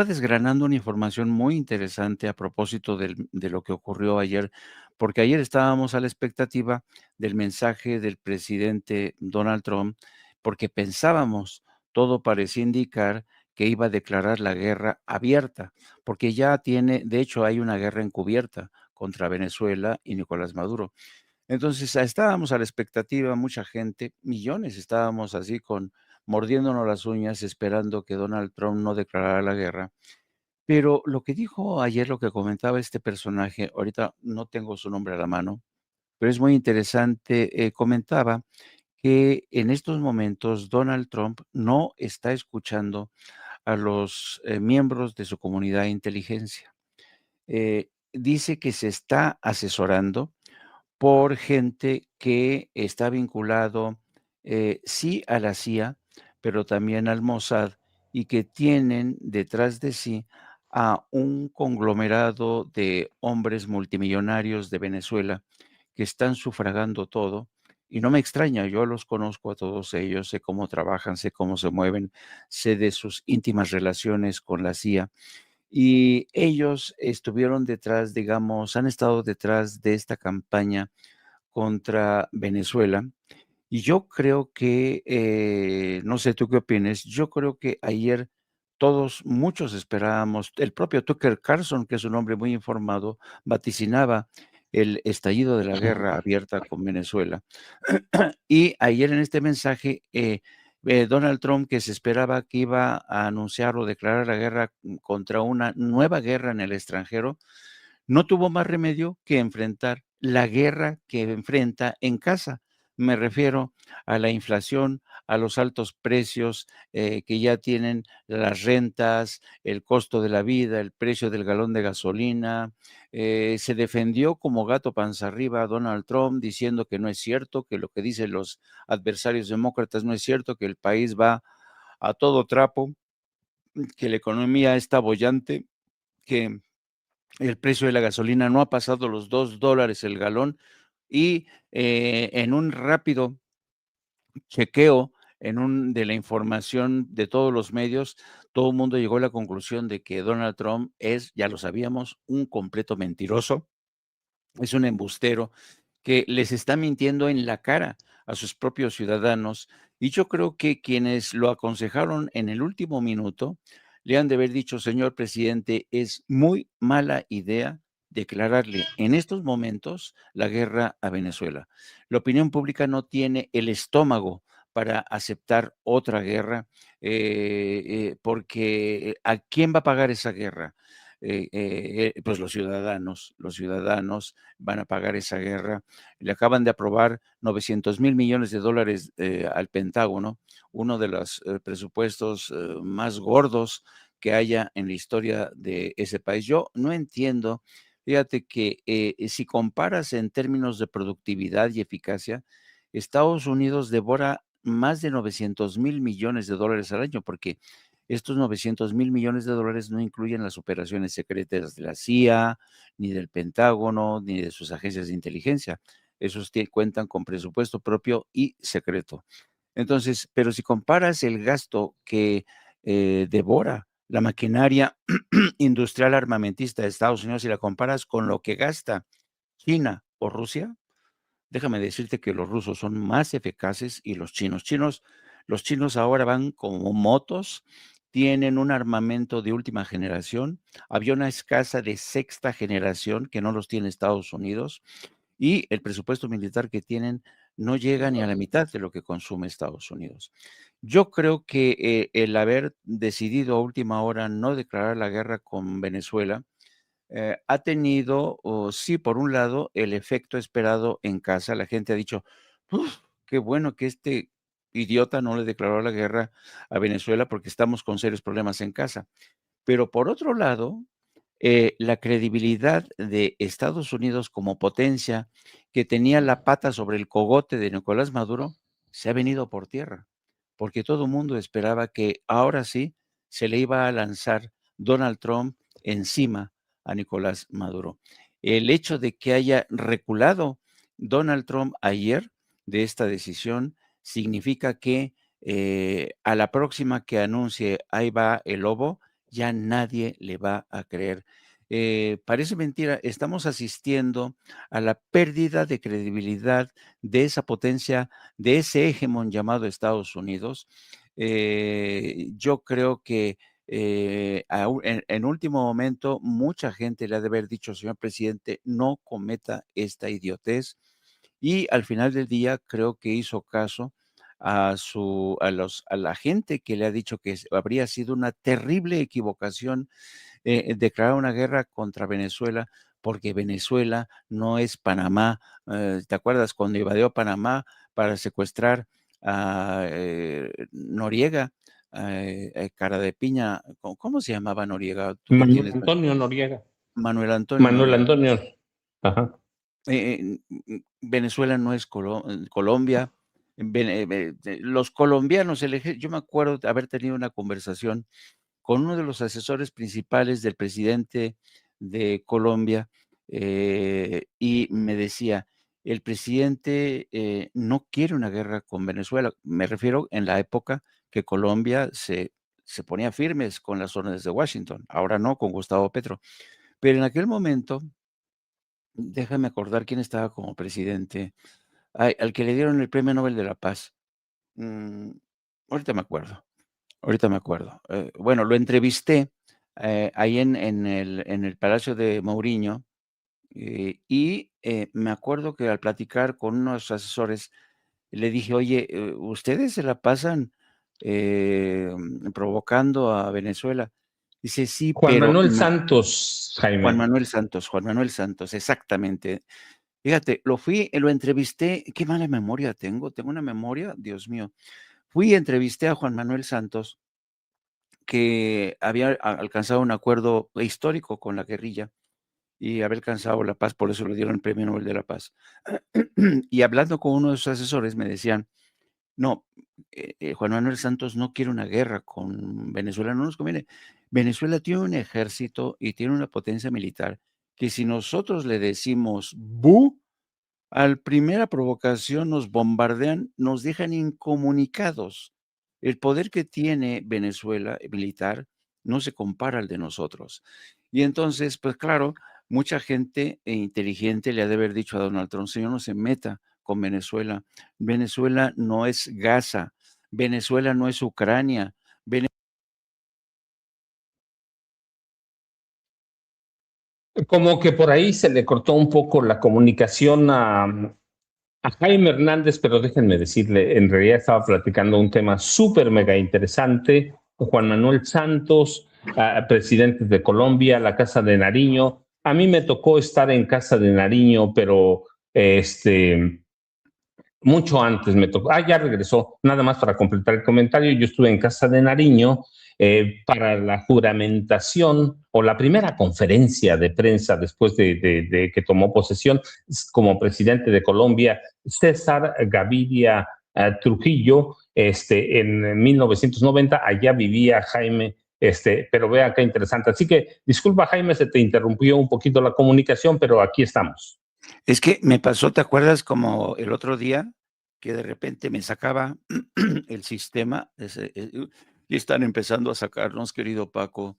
desgranando una información muy interesante a propósito de lo que ocurrió ayer, porque ayer estábamos a la expectativa del mensaje del presidente Donald Trump, porque pensábamos, todo parecía indicar que iba a declarar la guerra abierta, porque ya de hecho hay una guerra encubierta contra Venezuela y Nicolás Maduro. Entonces, estábamos a la expectativa, mucha gente, millones, estábamos así mordiéndonos las uñas, esperando que Donald Trump no declarara la guerra. Pero lo que dijo ayer, lo que comentaba este personaje, ahorita no tengo su nombre a la mano, pero es muy interesante, comentaba que en estos momentos Donald Trump no está escuchando a los miembros de su comunidad de inteligencia. Dice que se está asesorando por gente que está vinculado, sí a la CIA, pero también al Mossad, y que tienen detrás de sí a un conglomerado de hombres multimillonarios de Venezuela que están sufragando todo. Y no me extraña, yo los conozco a todos ellos, sé cómo trabajan, sé cómo se mueven, sé de sus íntimas relaciones con la CIA. Y ellos estuvieron detrás, digamos, han estado detrás de esta campaña contra Venezuela. Y yo creo que, no sé tú qué opines, yo creo que ayer muchos esperábamos, el propio Tucker Carlson, que es un hombre muy informado, vaticinaba el estallido de la guerra abierta con Venezuela. Y ayer en este mensaje, Donald Trump, que se esperaba que iba a anunciar o declarar la guerra contra una nueva guerra en el extranjero, no tuvo más remedio que enfrentar la guerra que enfrenta en casa. Me refiero a la inflación, a los altos precios que ya tienen las rentas, el costo de la vida, el precio del galón de gasolina. Se defendió como gato panza arriba a Donald Trump diciendo que no es cierto, que lo que dicen los adversarios demócratas no es cierto, que el país va a todo trapo, que la economía está bollante, que el precio de la gasolina no ha pasado los $2 el galón, y en un rápido chequeo de la información de todos los medios, todo el mundo llegó a la conclusión de que Donald Trump es, ya lo sabíamos, un completo mentiroso, es un embustero que les está mintiendo en la cara a sus propios ciudadanos. Y yo creo que quienes lo aconsejaron en el último minuto le han de haber dicho: señor presidente, es muy mala idea declararle en estos momentos la guerra a Venezuela. La opinión pública no tiene el estómago para aceptar otra guerra, porque ¿a quién va a pagar esa guerra? pues los ciudadanos van a pagar esa guerra. Le acaban de aprobar $900,000 millones al Pentágono, uno de los presupuestos más gordos que haya en la historia de ese país. Yo no entiendo, fíjate que si comparas en términos de productividad y eficacia, Estados Unidos devora más de $900,000 millones al año, porque estos $900,000 millones no incluyen las operaciones secretas de la CIA, ni del Pentágono, ni de sus agencias de inteligencia. Esos cuentan con presupuesto propio y secreto. Entonces, pero si comparas el gasto que devora la maquinaria industrial armamentista de Estados Unidos y la comparas con lo que gasta China o Rusia, déjame decirte que los rusos son más eficaces y los chinos ahora van como motos, tienen un armamento de última generación, aviones caza de sexta generación que no los tiene Estados Unidos y el presupuesto militar que tienen no llega ni a la mitad de lo que consume Estados Unidos. Yo creo que el haber decidido a última hora no declarar la guerra con Venezuela ha tenido, sí, por un lado, el efecto esperado en casa. La gente ha dicho, "Uf, qué bueno que este idiota no le declaró la guerra a Venezuela porque estamos con serios problemas en casa". Pero por otro lado, la credibilidad de Estados Unidos como potencia que tenía la pata sobre el cogote de Nicolás Maduro se ha venido por tierra, porque todo el mundo esperaba que ahora sí se le iba a lanzar Donald Trump encima a Nicolás Maduro. El hecho de que haya reculado Donald Trump ayer de esta decisión significa que a la próxima que anuncie ahí va el lobo, ya nadie le va a creer. Parece mentira, estamos asistiendo a la pérdida de credibilidad de esa potencia, de ese hegemón llamado Estados Unidos. Yo creo que en último momento mucha gente le ha de haber dicho, señor presidente, no cometa esta idiotez. Y al final del día creo que hizo caso a la gente que le ha dicho que habría sido una terrible equivocación declarar una guerra contra Venezuela, porque Venezuela no es Panamá. ¿Te acuerdas cuando invadió Panamá para secuestrar a Noriega? Cara de piña, ¿cómo se llamaba Noriega? Tú que Manuel tienes, Antonio Noriega. Manuel Antonio Manuel Noriega. Antonio. Ajá. Venezuela no es Colombia. Los colombianos, yo me acuerdo de haber tenido una conversación con uno de los asesores principales del presidente de Colombia y me decía, el presidente no quiere una guerra con Venezuela. Me refiero en la época que Colombia se ponía firmes con las órdenes de Washington, ahora no, con Gustavo Petro. Pero en aquel momento, déjame acordar quién estaba como presidente, al que le dieron el Premio Nobel de la Paz. Mm, ahorita me acuerdo. Ahorita me acuerdo. Bueno, lo entrevisté, ahí en el Palacio de Mourinho, y, me acuerdo que al platicar con unos asesores, le dije: "Oye, ¿ustedes se la pasan, provocando a Venezuela?". Dice: "Sí, Juan pero Manuel no". Santos, Jaime. Juan Manuel Santos, exactamente. Fíjate, lo entrevisté, qué mala memoria tengo una memoria, Dios mío. Fui y entrevisté a Juan Manuel Santos que había alcanzado un acuerdo histórico con la guerrilla y había alcanzado la paz, por eso le dieron el Premio Nobel de la Paz. Y hablando con uno de sus asesores me decían, no, Juan Manuel Santos no quiere una guerra con Venezuela, no nos conviene. Venezuela tiene un ejército y tiene una potencia militar que si nosotros le decimos ¡bu! Al primera provocación nos bombardean, nos dejan incomunicados. El poder que tiene Venezuela militar no se compara al de nosotros. Y entonces, pues claro, mucha gente inteligente le ha de haber dicho a Donald Trump, señor, no se meta con Venezuela. Venezuela no es Gaza, Venezuela no es Ucrania. Como que por ahí se le cortó un poco la comunicación a Jaime Hernández, pero déjenme decirle, en realidad estaba platicando un tema súper mega interesante. Juan Manuel Santos presidentes de Colombia, la Casa de Nariño. A mí me tocó estar en Casa de Nariño, pero mucho antes me tocó. Ya regresó. Nada más para completar el comentario, yo estuve en Casa de Nariño para la juramentación o la primera conferencia de prensa después de que tomó posesión como presidente de Colombia, César Gaviria Trujillo, en 1990. Allá vivía Jaime. Pero vea qué interesante. Así que, disculpa, Jaime, se te interrumpió un poquito la comunicación, pero aquí estamos. Es que me pasó, ¿te acuerdas como el otro día que de repente me sacaba el sistema? Y están empezando a sacarnos, querido Paco,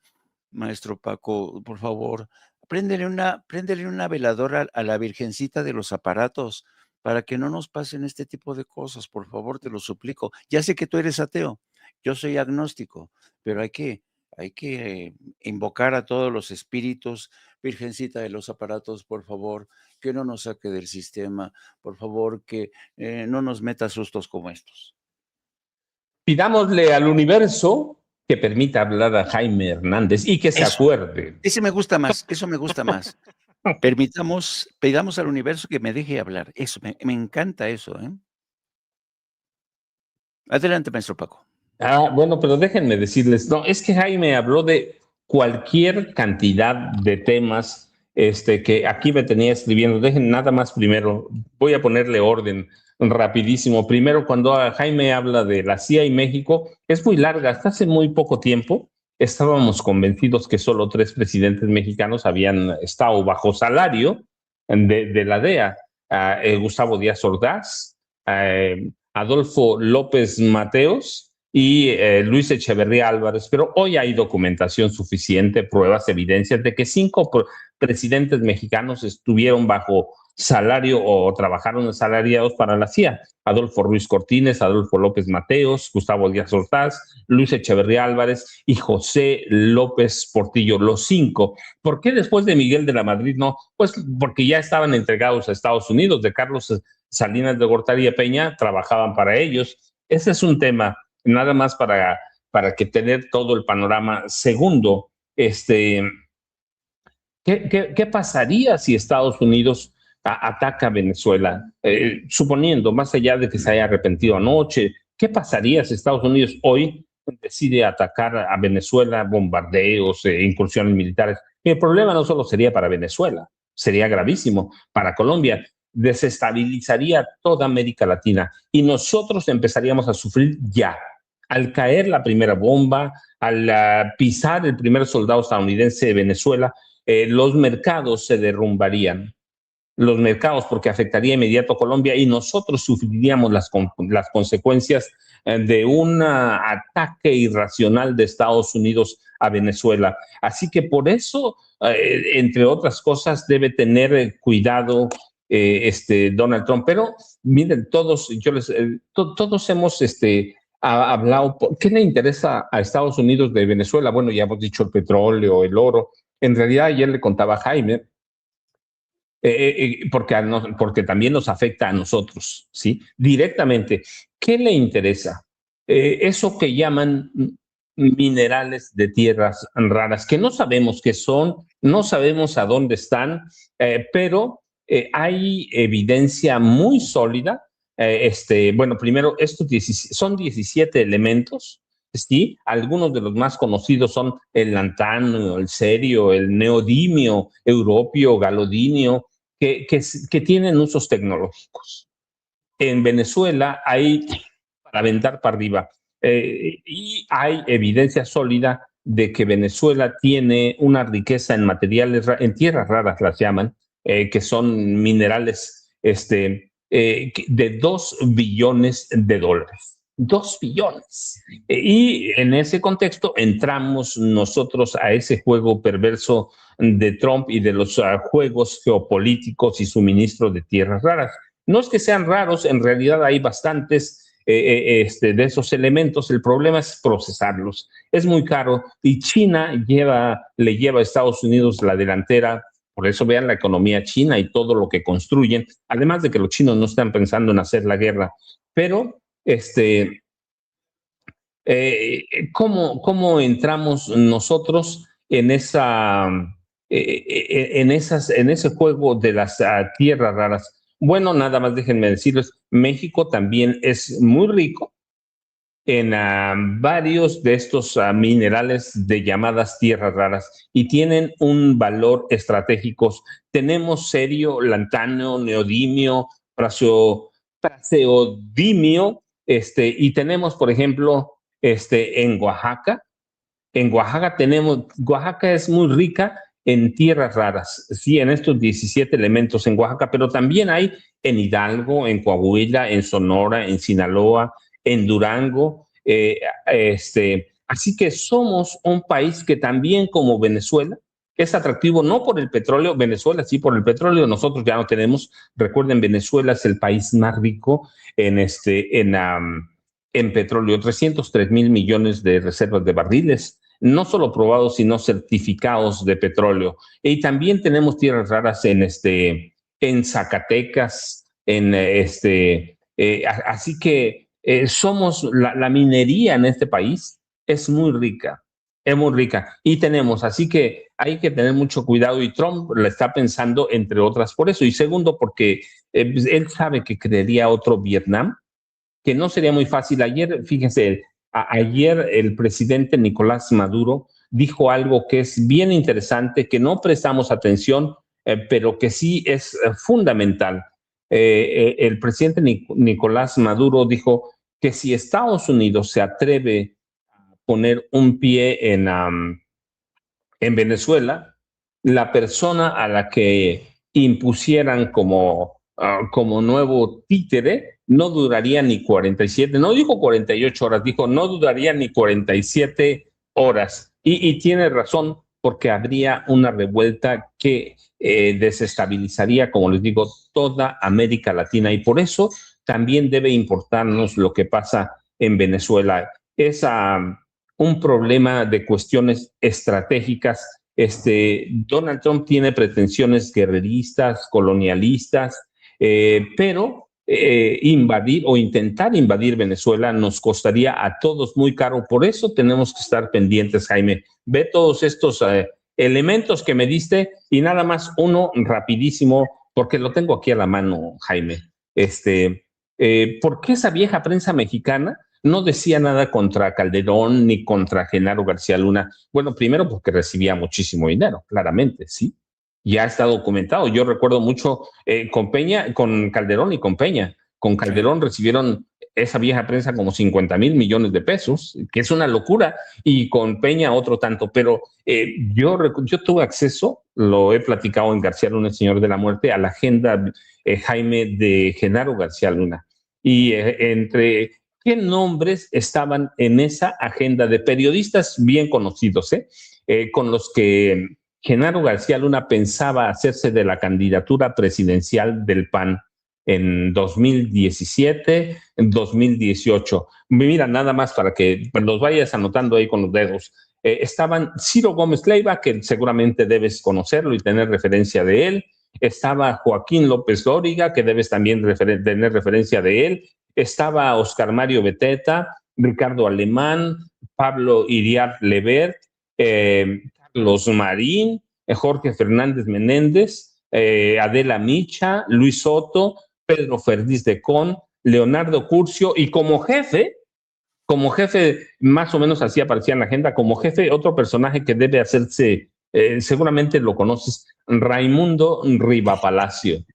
maestro Paco, por favor, préndele una veladora a la Virgencita de los Aparatos para que no nos pasen este tipo de cosas, por favor, te lo suplico. Ya sé que tú eres ateo, yo soy agnóstico, pero hay que invocar a todos los espíritus. Virgencita de los Aparatos, por favor, que no nos saque del sistema, por favor, que no nos meta sustos como estos. Pidámosle al universo que permita hablar a Jaime Hernández y que se acuerde. Ese me gusta más, eso me gusta más. Pidamos al universo que me deje hablar. Eso, me encanta eso, ¿eh? Adelante, maestro Paco. Bueno, pero déjenme decirles, no, es que Jaime habló de cualquier cantidad de temas que aquí me tenía escribiendo. Dejen nada más primero, voy a ponerle orden rapidísimo. Primero, cuando Jaime habla de la CIA y México, es muy larga. Hasta hace muy poco tiempo estábamos convencidos que solo 3 presidentes mexicanos habían estado bajo salario de la DEA. Gustavo Díaz Ordaz, Adolfo López Mateos y Luis Echeverría Álvarez, pero hoy hay documentación suficiente, pruebas, evidencias de que 5 presidentes mexicanos estuvieron bajo salario o trabajaron asalariados para la CIA. Adolfo Ruiz Cortines, Adolfo López Mateos, Gustavo Díaz Ordaz, Luis Echeverría Álvarez y José López Portillo, los 5. ¿Por qué después de Miguel de la Madrid no? Pues porque ya estaban entregados a Estados Unidos. De Carlos Salinas de Gortari y Peña trabajaban para ellos. Ese es un tema, nada más para que tener todo el panorama. Segundo, ¿qué pasaría si Estados Unidos ataca a Venezuela? Suponiendo, más allá de que se haya arrepentido anoche, ¿qué pasaría si Estados Unidos hoy decide atacar a Venezuela, bombardeos, incursiones militares? El problema no solo sería para Venezuela, sería gravísimo para Colombia. Desestabilizaría toda América Latina y nosotros empezaríamos a sufrir ya. Al caer la primera bomba, al pisar el primer soldado estadounidense de Venezuela, los mercados se derrumbarían. Los mercados, porque afectaría inmediato a Colombia y nosotros sufriríamos las consecuencias de un ataque irracional de Estados Unidos a Venezuela. Así que por eso, entre otras cosas, debe tener cuidado Donald Trump. Pero miren, todos hemos hablado. ¿Qué le interesa a Estados Unidos de Venezuela? Bueno, ya hemos dicho el petróleo, el oro. En realidad, ayer le contaba a Jaime, porque también nos afecta a nosotros, ¿sí? Directamente. ¿Qué le interesa? Eso que llaman minerales de tierras raras, que no sabemos qué son, no sabemos a dónde están, pero hay evidencia muy sólida. Bueno, primero, estos son 17 elementos, ¿sí? Algunos de los más conocidos son el lantano, el cerio, el neodimio, europio, galodinio, que tienen usos tecnológicos. En Venezuela hay para aventar para arriba y hay evidencia sólida de que Venezuela tiene una riqueza en materiales, en tierras raras las llaman, que son minerales de 2 billones de dólares. 2 billones. Y en ese contexto entramos nosotros a ese juego perverso de Trump y de los juegos geopolíticos y suministro de tierras raras. No es que sean raros, en realidad hay bastantes de esos elementos. El problema es procesarlos. Es muy caro y China le lleva a Estados Unidos la delantera. Por eso vean la economía china y todo lo que construyen, además de que los chinos no están pensando en hacer la guerra. Pero ¿Cómo entramos nosotros en en ese juego de las tierras raras? Bueno, nada más déjenme decirles, México también es muy rico en varios de estos minerales de llamadas tierras raras y tienen un valor estratégico. Tenemos serio, lantano, neodimio, praseodimio, y tenemos, por ejemplo, en Oaxaca tenemos, Oaxaca es muy rica en tierras raras, sí, en estos 17 elementos en Oaxaca, pero también hay en Hidalgo, en Coahuila, en Sonora, en Sinaloa, en Durango. Así que somos un país que también como Venezuela es atractivo no por el petróleo, Venezuela sí por el petróleo, nosotros ya no tenemos, recuerden, Venezuela es el país más rico en petróleo, 303,000 millones de reservas de barriles, no solo probados, sino certificados de petróleo. Y también tenemos tierras raras en Zacatecas, así que somos, la minería en este país es muy rica, y tenemos, así que hay que tener mucho cuidado y Trump la está pensando, entre otras, por eso. Y segundo, porque pues, él sabe que crearía otro Vietnam, que no sería muy fácil. Ayer, fíjense, ayer el presidente Nicolás Maduro dijo algo que es bien interesante, que no prestamos atención, pero que sí es fundamental. El presidente Nicolás Maduro dijo que si Estados Unidos se atreve a poner un pie en Venezuela, la persona a la que impusieran como nuevo títere no duraría ni 47, no dijo 48 horas, dijo no duraría ni 47 horas. Y tiene razón, porque habría una revuelta que desestabilizaría, como les digo, toda América Latina. Y por eso también debe importarnos lo que pasa en Venezuela. Es un problema de cuestiones estratégicas. Donald Trump tiene pretensiones guerreristas, colonialistas, pero invadir o intentar invadir Venezuela nos costaría a todos muy caro. Por eso tenemos que estar pendientes, Jaime. Ve todos estos elementos que me diste y nada más uno rapidísimo, porque lo tengo aquí a la mano, Jaime. ¿Por qué esa vieja prensa mexicana no decía nada contra Calderón ni contra Genaro García Luna? Bueno, primero porque recibía muchísimo dinero, claramente, sí. Ya está documentado. Yo recuerdo mucho con Calderón y con Peña. Con Sí. Calderón recibieron esa vieja prensa como 50,000 millones de pesos, que es una locura, y con Peña otro tanto. Pero yo tuve acceso, lo he platicado en García Luna, el Señor de la Muerte, a la agenda, Jaime, de Genaro García Luna. Y entre qué nombres estaban en esa agenda de periodistas bien conocidos, con los que Genaro García Luna pensaba hacerse de la candidatura presidencial del PAN en 2017, en 2018. Mira, nada más para que los vayas anotando ahí con los dedos. Estaban Ciro Gómez Leiva, que seguramente debes conocerlo y tener referencia de él. Estaba Joaquín López Dóriga, que debes también tener referencia de él. Estaba Oscar Mario Beteta, Ricardo Alemán, Pablo Iriart Levert, Carlos Marín, Jorge Fernández Menéndez, Adela Micha, Luis Soto, Pedro Ferdiz de Con, Leonardo Curcio, y como jefe, más o menos así aparecía en la agenda, como jefe, otro personaje que debe hacerse, seguramente lo conoces, Raimundo Rivapalacio,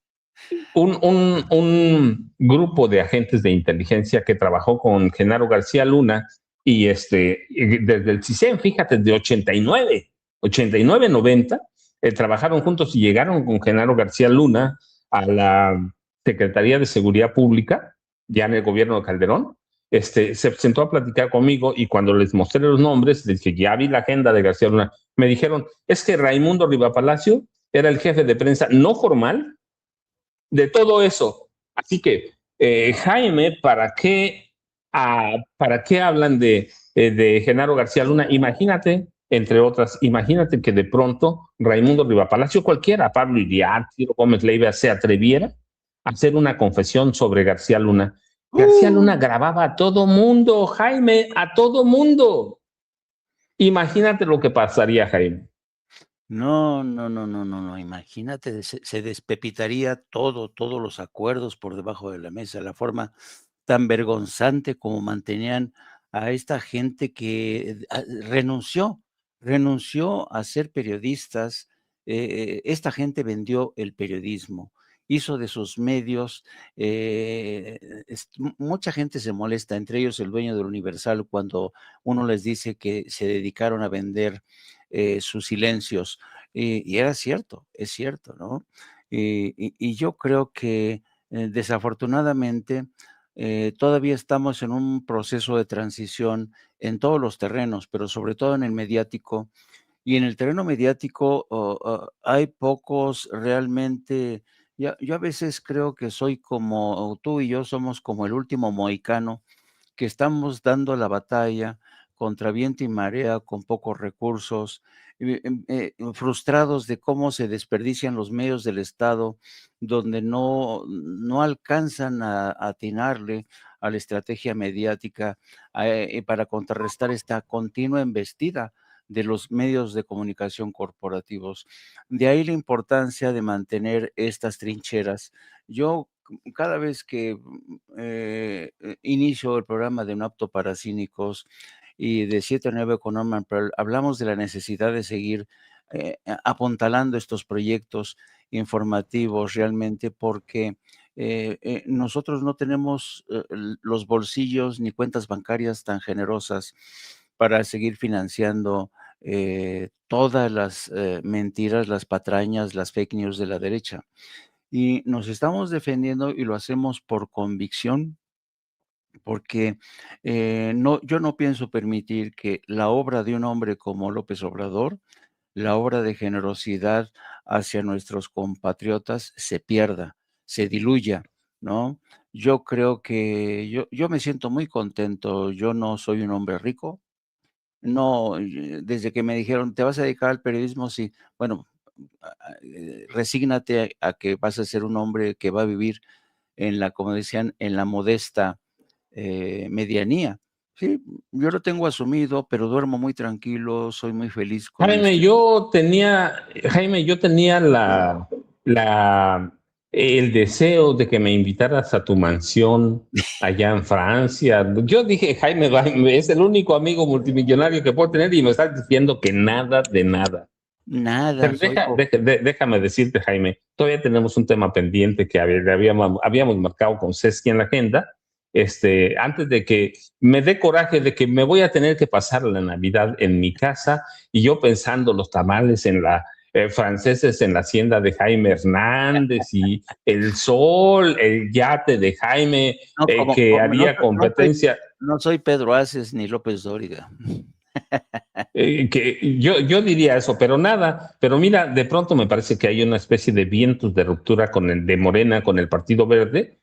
un grupo de agentes de inteligencia que trabajó con Genaro García Luna y desde el CISEN, fíjate, de 89, 90, trabajaron juntos y llegaron con Genaro García Luna a la Secretaría de Seguridad Pública, ya en el gobierno de Calderón. Se sentó a platicar conmigo y cuando les mostré los nombres, les dije, ya vi la agenda de García Luna, me dijeron, es que Raimundo Rivapalacio era el jefe de prensa no formal de todo eso. Así que, Jaime, ¿para qué hablan de Genaro García Luna? Imagínate, entre otras, imagínate que de pronto Raimundo Rivapalacio, cualquiera, Pablo Iriart, Ciro Gómez Leiva, se atreviera a hacer una confesión sobre García Luna. García Luna grababa a todo mundo, Jaime, a todo mundo. Imagínate lo que pasaría, Jaime. No, no, no, no, no, no. Imagínate, se despepitaría todo, todos los acuerdos por debajo de la mesa, la forma tan vergonzante como mantenían a esta gente que renunció a ser periodistas. Esta gente vendió el periodismo, hizo de sus medios, mucha gente se molesta, entre ellos el dueño del Universal, cuando uno les dice que se dedicaron a vender sus silencios. Y era cierto, es cierto, ¿no? Y yo creo que desafortunadamente todavía estamos en un proceso de transición en todos los terrenos, pero sobre todo en el mediático. Y en el terreno mediático hay pocos realmente. Yo a veces creo que soy como tú y yo somos como el último mohicano que estamos dando la batalla contra viento y marea, con pocos recursos, frustrados de cómo se desperdician los medios del Estado, donde no alcanzan a atinarle a la estrategia mediática para contrarrestar esta continua embestida de los medios de comunicación corporativos. De ahí la importancia de mantener estas trincheras. Yo cada vez que inicio el programa de No apto para cínicos y de 7 a 9 con Norman Pearl, hablamos de la necesidad de seguir apuntalando estos proyectos informativos realmente porque nosotros no tenemos los bolsillos ni cuentas bancarias tan generosas para seguir financiando todas las mentiras, las patrañas, las fake news de la derecha. Y nos estamos defendiendo y lo hacemos por convicción, porque yo no pienso permitir que la obra de un hombre como López Obrador, la obra de generosidad hacia nuestros compatriotas se pierda, se diluya, ¿no? Yo creo que yo me siento muy contento. Yo no soy un hombre rico. No, desde que me dijeron: "¿Te vas a dedicar al periodismo?". Sí. Bueno, resígnate a que vas a ser un hombre que va a vivir como decían, en la modesta medianía. Sí, yo lo tengo asumido, pero duermo muy tranquilo, soy muy feliz con Jaime, este. yo tenía el deseo de que me invitaras a tu mansión allá en Francia. Yo dije, Jaime es el único amigo multimillonario que puedo tener y me estás diciendo que nada de nada. Nada, Pero déjame decirte, Jaime, todavía tenemos un tema pendiente que habíamos marcado con Cesqui en la agenda. Antes de que me dé coraje de que me voy a tener que pasar la Navidad en mi casa y yo pensando los tamales franceses en la hacienda de Jaime Hernández y el sol, el yate de Jaime no, que como haría competencia. no soy Pedro Aces ni López Dóriga. Que yo diría eso, pero nada, pero mira, de pronto me parece que hay una especie de vientos de ruptura con el de Morena, con el Partido Verde.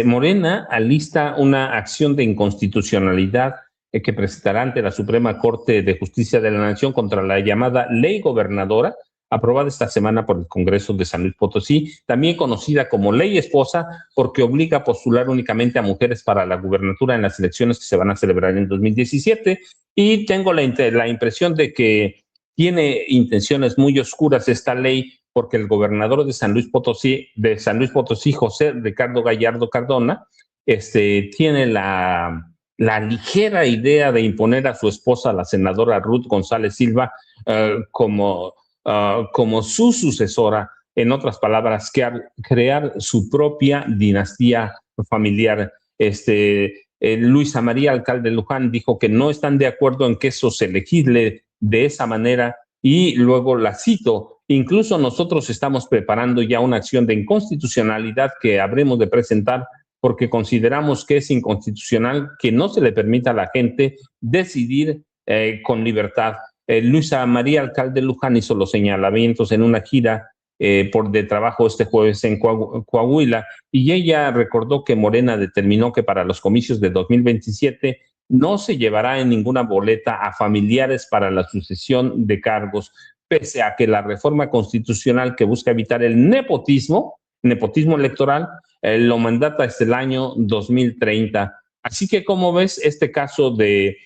Morena alista una acción de inconstitucionalidad que presentará ante la Suprema Corte de Justicia de la Nación contra la llamada Ley Gobernadora, aprobada esta semana por el Congreso de San Luis Potosí, también conocida como Ley Esposa, porque obliga a postular únicamente a mujeres para la gubernatura en las elecciones que se van a celebrar en 2017. Y tengo la impresión de que tiene intenciones muy oscuras esta ley, porque el gobernador de San Luis Potosí, José Ricardo Gallardo Cardona, tiene la ligera idea de imponer a su esposa, la senadora Ruth González Silva, como su sucesora, en otras palabras, crear su propia dinastía familiar. Luisa María, alcalde de Luján, dijo que no están de acuerdo en que eso se legisle de esa manera y luego la cito: incluso nosotros estamos preparando ya una acción de inconstitucionalidad que habremos de presentar porque consideramos que es inconstitucional que no se le permita a la gente decidir con libertad. Luisa María, alcalde de Luján, hizo los señalamientos en una gira de trabajo este jueves en Coahuila, y ella recordó que Morena determinó que para los comicios de 2027 no se llevará en ninguna boleta a familiares para la sucesión de cargos, pese a que la reforma constitucional que busca evitar el nepotismo nepotismo electoral, lo mandata hasta el año 2030. Así que, ¿cómo ves este caso de...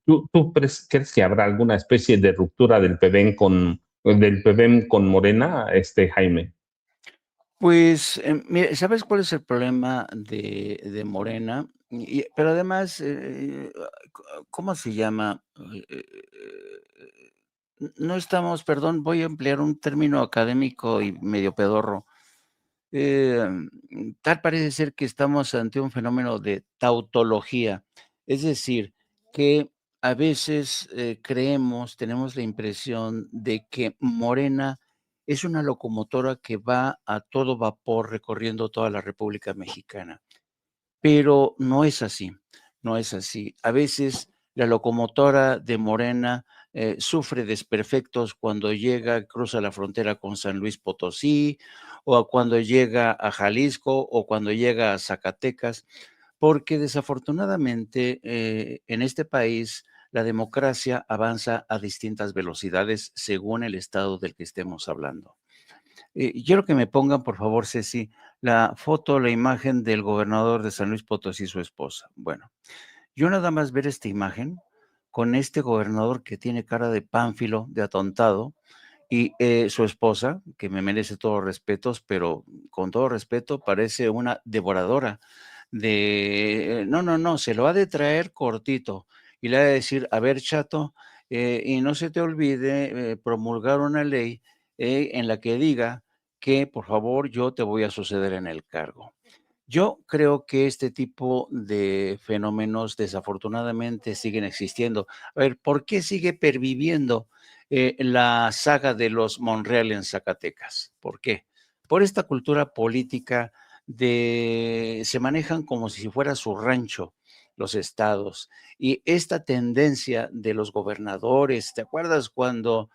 ¿Tú crees que habrá alguna especie de ruptura del PBM con Morena, Jaime? Pues, mira, ¿sabes cuál es el problema de Morena? Pero además, ¿cómo se llama? No estamos, perdón, voy a emplear un término académico y medio pedorro. Tal parece ser que estamos ante un fenómeno de tautología, es decir, que a veces creemos, tenemos la impresión de que Morena es una locomotora que va a todo vapor recorriendo toda la República Mexicana. Pero no es así, no es así. A veces la locomotora de Morena sufre desperfectos cuando llega, cruza la frontera con San Luis Potosí, o cuando llega a Jalisco, o cuando llega a Zacatecas, porque desafortunadamente en este país la democracia avanza a distintas velocidades según el estado del que estemos hablando. Quiero que me pongan, por favor, Ceci, la foto, la imagen del gobernador de San Luis Potosí y su esposa. Bueno, yo nada más ver esta imagen con este gobernador que tiene cara de pánfilo, de atontado, y su esposa, que me merece todos los respetos, pero con todo respeto parece una devoradora de, no, no, no, se lo ha de traer cortito y le ha de decir, a ver, chato, y no se te olvide promulgar una ley en la que diga que por favor yo te voy a suceder en el cargo. Yo creo que este tipo de fenómenos desafortunadamente siguen existiendo. A ver, ¿por qué sigue perviviendo la saga de los Monreal en Zacatecas? ¿Por qué? Por esta cultura política de se manejan como si fuera su rancho los estados y esta tendencia de los gobernadores. ¿Te acuerdas cuando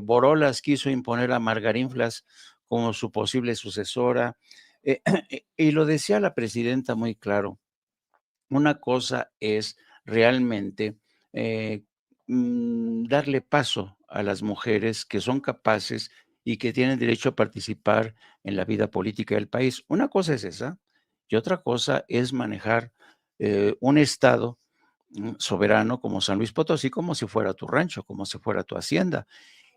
Borolas quiso imponer a Margarinflas como su posible sucesora? Eh, y lo decía la presidenta muy claro, una cosa es realmente eh, darle paso a las mujeres que son capaces y que tienen derecho a participar en la vida política del país. Una cosa es esa y otra cosa es manejar un Estado soberano como San Luis Potosí, como si fuera tu rancho, como si fuera tu hacienda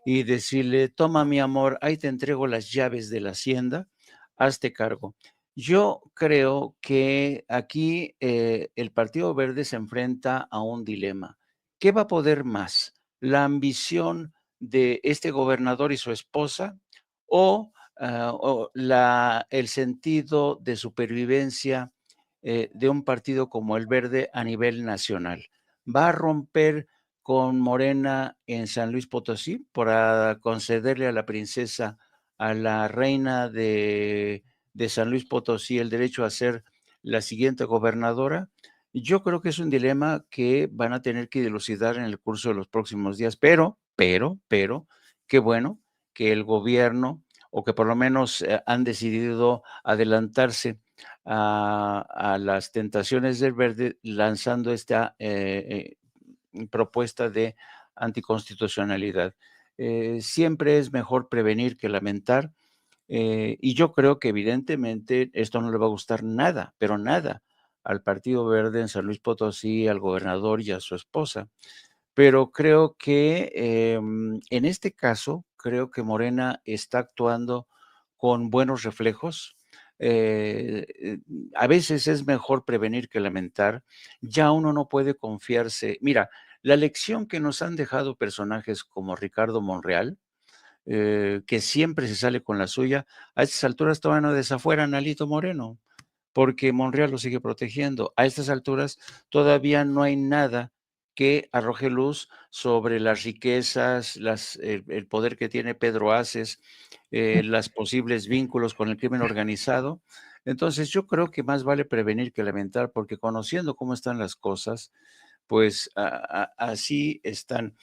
y decirle, toma mi amor, ahí te entrego las llaves de la hacienda, hazte cargo. Yo creo que aquí el Partido Verde se enfrenta a un dilema. ¿Qué va a poder más? ¿La ambición de este gobernador y su esposa o el sentido de supervivencia de un partido como el Verde a nivel nacional? ¿Va a romper con Morena en San Luis Potosí para concederle a la princesa, a la reina de San Luis Potosí, el derecho a ser la siguiente gobernadora? Yo creo que es un dilema que van a tener que dilucidar en el curso de los próximos días, pero, qué bueno que el gobierno, o que por lo menos han decidido adelantarse a las tentaciones del verde, lanzando esta propuesta de anticonstitucionalidad. Siempre es mejor prevenir que lamentar y yo creo que evidentemente esto no le va a gustar nada, pero nada al Partido Verde en San Luis Potosí, al gobernador y a su esposa. Pero creo que en este caso, creo que Morena está actuando con buenos reflejos. A veces es mejor prevenir que lamentar. Ya uno no puede confiarse. Mira, la lección que nos han dejado personajes como Ricardo Monreal, que siempre se sale con la suya, a estas alturas todavía no desafueran a Alito Moreno, porque Monreal lo sigue protegiendo. A estas alturas todavía no hay nada que arroje luz sobre las riquezas, el poder que tiene Pedro Aces, los posibles vínculos con el crimen organizado. Entonces yo creo que más vale prevenir que lamentar, porque conociendo cómo están las cosas, pues así están.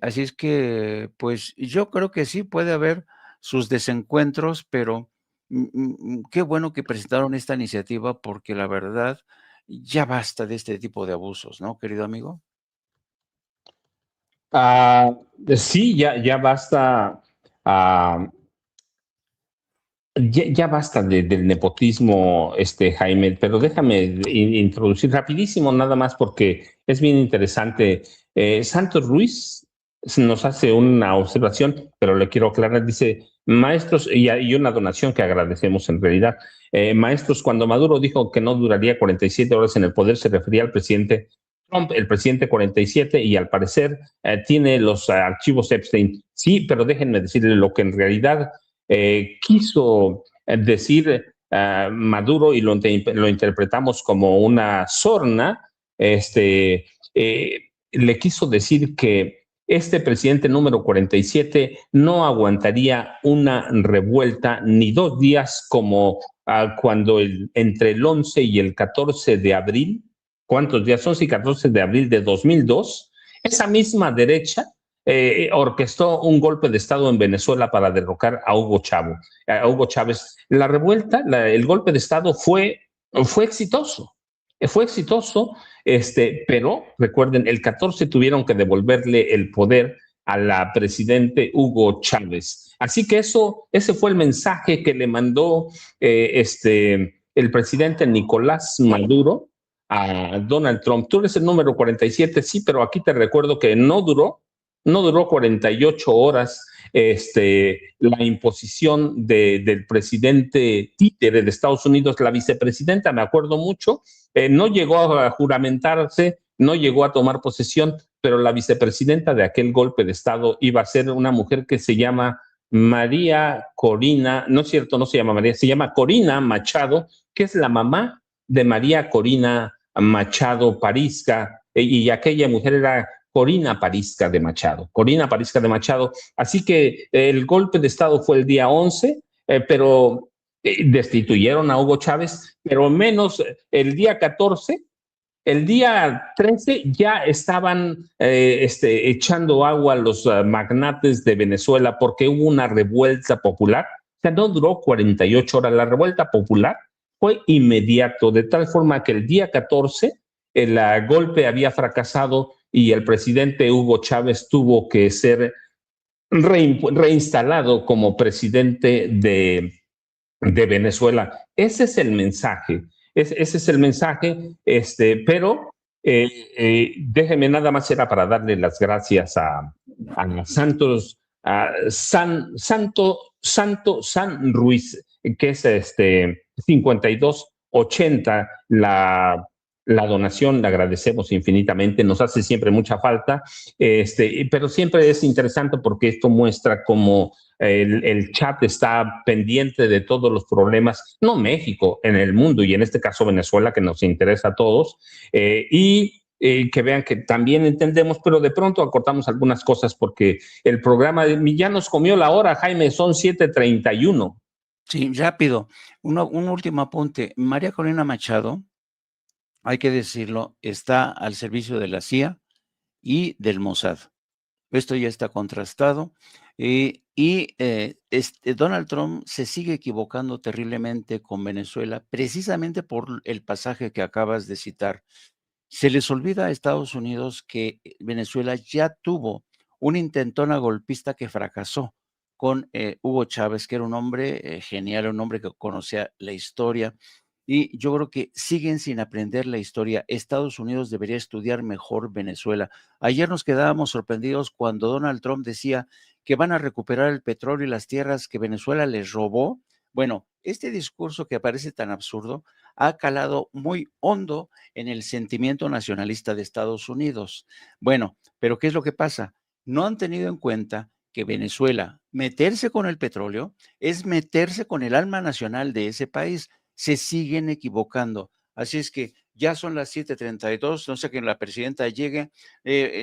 Así es que, pues yo creo que sí puede haber sus desencuentros, pero qué bueno que presentaron esta iniciativa porque la verdad ya basta de este tipo de abusos, ¿no, querido amigo? Ah, sí, ya basta. ah, Ya basta del nepotismo, Jaime, pero déjame introducir rapidísimo nada más porque es bien interesante. Santos Ruiz nos hace una observación, pero le quiero aclarar, dice, maestros, y una donación que agradecemos en realidad. Maestros, cuando Maduro dijo que no duraría 47 horas en el poder, se refería al presidente Trump, el presidente 47, y al parecer tiene los archivos Epstein. Sí, pero déjenme decirle lo que en realidad quiso decir Maduro, y lo interpretamos como una sorna. Le quiso decir que este presidente número 47 no aguantaría una revuelta ni 2 días como cuando entre el 11 y el 14 de abril, ¿cuántos días? 11 y 14 de abril de 2002, esa misma derecha orquestó un golpe de Estado en Venezuela para derrocar a Hugo Chávez. La revuelta, el golpe de Estado fue exitoso. Fue exitoso, pero recuerden, el 14 tuvieron que devolverle el poder a la presidente Hugo Chávez. Así que ese fue el mensaje que le mandó el presidente Nicolás Maduro a Donald Trump. Tú eres el número 47, sí, pero aquí te recuerdo que no duró 48 horas la imposición del presidente títere de Estados Unidos. La vicepresidenta, me acuerdo mucho, no llegó a juramentarse, no llegó a tomar posesión, pero la vicepresidenta de aquel golpe de Estado iba a ser una mujer que se llama María Corina, no es cierto, no se llama María, se llama Corina Machado, que es la mamá de María Corina Machado Parisca, y aquella mujer era Corina Parisca de Machado. Corina Parisca de Machado. Así que el golpe de Estado fue el día 11, pero destituyeron a Hugo Chávez, pero menos el día 14. El día 13 ya estaban echando agua a los magnates de Venezuela porque hubo una revuelta popular. O sea, no duró 48 horas. La revuelta popular fue inmediato, de tal forma que el día 14 el golpe había fracasado y el presidente Hugo Chávez tuvo que ser reinstalado como presidente de Venezuela. Ese es el mensaje. Ese es el mensaje, pero déjeme nada más, era para darle las gracias a Santos, a San Ruiz, que es 5280 la donación, le agradecemos infinitamente, nos hace siempre mucha falta, pero siempre es interesante porque esto muestra cómo el chat está pendiente de todos los problemas, no México, en el mundo, y en este caso Venezuela, que nos interesa a todos, y que vean que también entendemos, pero de pronto acortamos algunas cosas porque el programa ya nos comió la hora, Jaime, son 7:31. Sí, rápido. Un último apunte. María Corina Machado, hay que decirlo, está al servicio de la CIA y del Mossad. Esto ya está contrastado. Donald Trump se sigue equivocando terriblemente con Venezuela, precisamente por el pasaje que acabas de citar. Se les olvida a Estados Unidos que Venezuela ya tuvo una intentona golpista que fracasó con Hugo Chávez, que era un hombre genial, un hombre que conocía la historia. Y yo creo que siguen sin aprender la historia. Estados Unidos debería estudiar mejor Venezuela. Ayer nos quedábamos sorprendidos cuando Donald Trump decía que van a recuperar el petróleo y las tierras que Venezuela les robó. Bueno, este discurso que parece tan absurdo ha calado muy hondo en el sentimiento nacionalista de Estados Unidos. Bueno, pero ¿qué es lo que pasa? No han tenido en cuenta que Venezuela, meterse con el petróleo, es meterse con el alma nacional de ese país. Se siguen equivocando. Así es que ya son las 7:32, no sé que la presidenta llegue.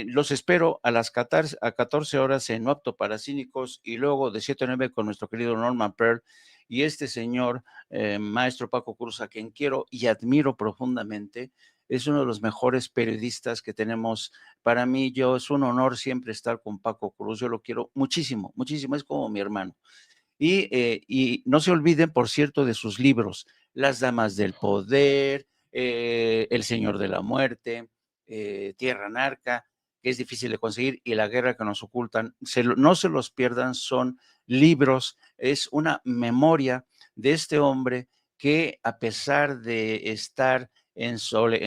Los espero a las 14 horas en No Apto para Cínicos y luego de 7 a 9 con nuestro querido Norman Pearl y este señor, maestro Paco Cruz, a quien quiero y admiro profundamente. Es uno de los mejores periodistas que tenemos. Para mí, es un honor siempre estar con Paco Cruz. Yo lo quiero muchísimo, muchísimo. Es como mi hermano. Y no se olviden, por cierto, de sus libros, Las Damas del Poder, El Señor de la Muerte, Tierra Narca, que es difícil de conseguir, y La Guerra que nos ocultan. No se los pierdan, son libros, es una memoria de este hombre que, a pesar de estar en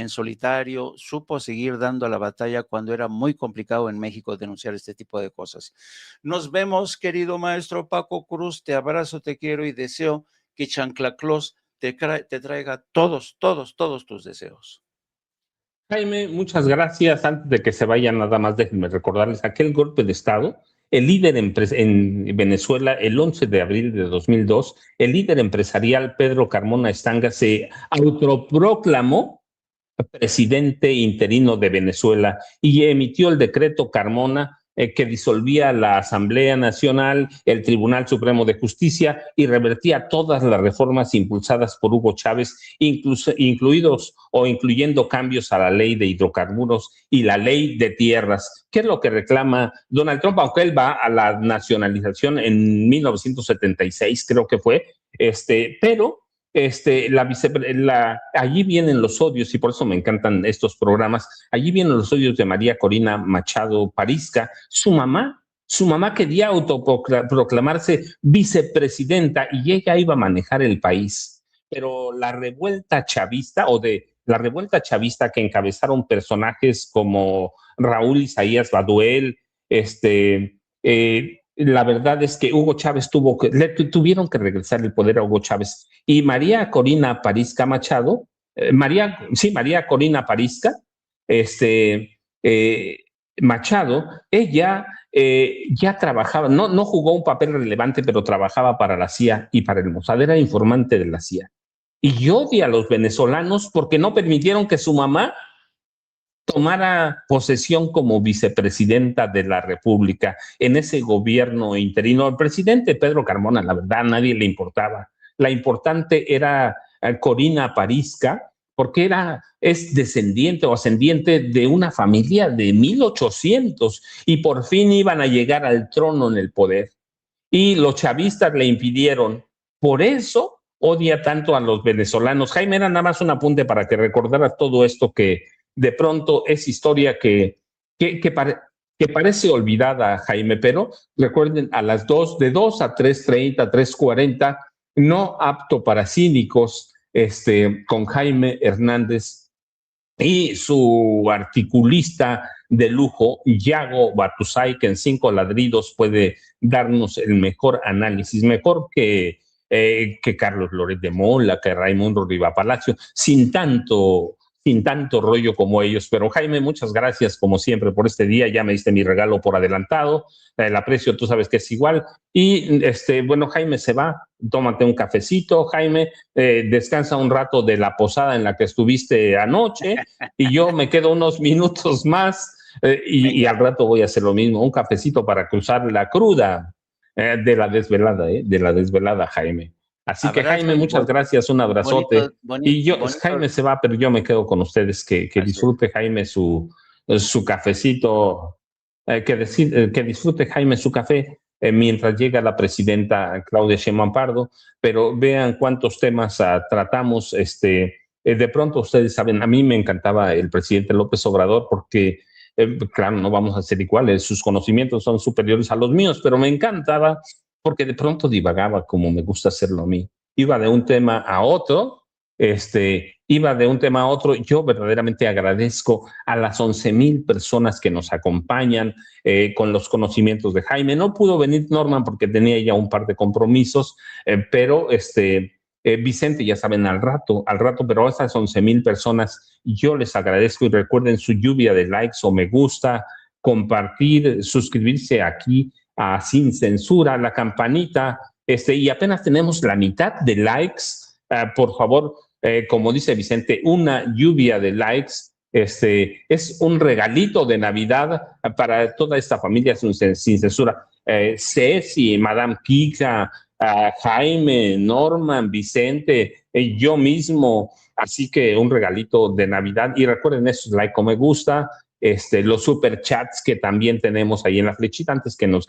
solitario, supo seguir dando la batalla cuando era muy complicado en México denunciar este tipo de cosas. Nos vemos, querido maestro Paco Cruz, te abrazo, te quiero y deseo que Chanclaclós te traiga todos tus deseos. Jaime, muchas gracias. Antes de que se vayan, nada más déjenme recordarles aquel golpe de Estado. El líder en Venezuela, el 11 de abril de 2002, el líder empresarial Pedro Carmona Estanga se autoproclamó presidente interino de Venezuela y emitió el decreto Carmona que disolvía la Asamblea Nacional, el Tribunal Supremo de Justicia y revertía todas las reformas impulsadas por Hugo Chávez, incluyendo cambios a la ley de hidrocarburos y la ley de tierras. ¿Qué es lo que reclama Donald Trump? Aunque él va a la nacionalización en 1976, creo que fue, pero allí vienen los odios, y por eso me encantan estos programas. Allí vienen los odios de María Corina Machado Parizca. Su mamá quería autoproclamarse vicepresidenta y ella iba a manejar el país. Pero la revuelta chavista que encabezaron personajes como Raúl Isaías Baduel, la verdad es que Hugo Chávez tuvieron que regresar el poder a Hugo Chávez. Y María Corina Parizca Machado, María Corina Parizca, Machado, ella ya trabajaba, no jugó un papel relevante, pero trabajaba para la CIA y para el Mossad, era informante de la CIA. Y odia a los venezolanos porque no permitieron que su mamá tomara posesión como vicepresidenta de la República en ese gobierno interino. El presidente Pedro Carmona, la verdad, a nadie le importaba. La importante era Corina Parizca, porque es descendiente o ascendiente de una familia de 1800 y por fin iban a llegar al trono en el poder. Y los chavistas le impidieron. Por eso odia tanto a los venezolanos. Jaime, era nada más un apunte para que recordara todo esto que de pronto es historia que parece olvidada, Jaime, pero recuerden, de 2 a 3:30, 3:40, no apto para cínicos, con Jaime Hernández y su articulista de lujo, Yago Batusay, que en 5 ladridos puede darnos el mejor análisis, mejor que Carlos Loret de Mola, que Raimundo Riva Palacio, sin tanto rollo como ellos. Pero Jaime, muchas gracias como siempre por este día. Ya me diste mi regalo por adelantado. El aprecio, tú sabes que es igual. Y bueno, Jaime se va. Tómate un cafecito, Jaime. Descansa un rato de la posada en la que estuviste anoche. Y yo me quedo unos minutos más. Y al rato voy a hacer lo mismo. Un cafecito para cruzar la cruda de la desvelada, Jaime. Así que Jaime, muchas gracias, un abrazote. Bonito. Jaime se va, pero yo me quedo con ustedes. Que disfrute Jaime su cafecito, que disfrute Jaime su café mientras llega la presidenta Claudia Sheinbaum Pardo. Pero vean cuántos temas tratamos. De pronto ustedes saben, a mí me encantaba el presidente López Obrador porque claro, no vamos a ser iguales, sus conocimientos son superiores a los míos, pero me encantaba porque de pronto divagaba como me gusta hacerlo a mí. Iba de un tema a otro, Yo verdaderamente agradezco a las 11,000 personas que nos acompañan con los conocimientos de Jaime. No pudo venir Norman porque tenía ya un par de compromisos, pero Vicente, ya saben, al rato, pero a esas 11,000 personas yo les agradezco y recuerden su lluvia de likes o me gusta, compartir, suscribirse aquí a Sin Censura, la campanita, y apenas tenemos la mitad de likes. Por favor, como dice Vicente, una lluvia de likes. Es un regalito de Navidad para toda esta familia Sin Censura. Ceci, Madame Kika, Jaime, Norman, Vicente, yo mismo. Así que un regalito de Navidad. Y recuerden esos like o me gusta, los super chats que también tenemos ahí en la flechita antes que nos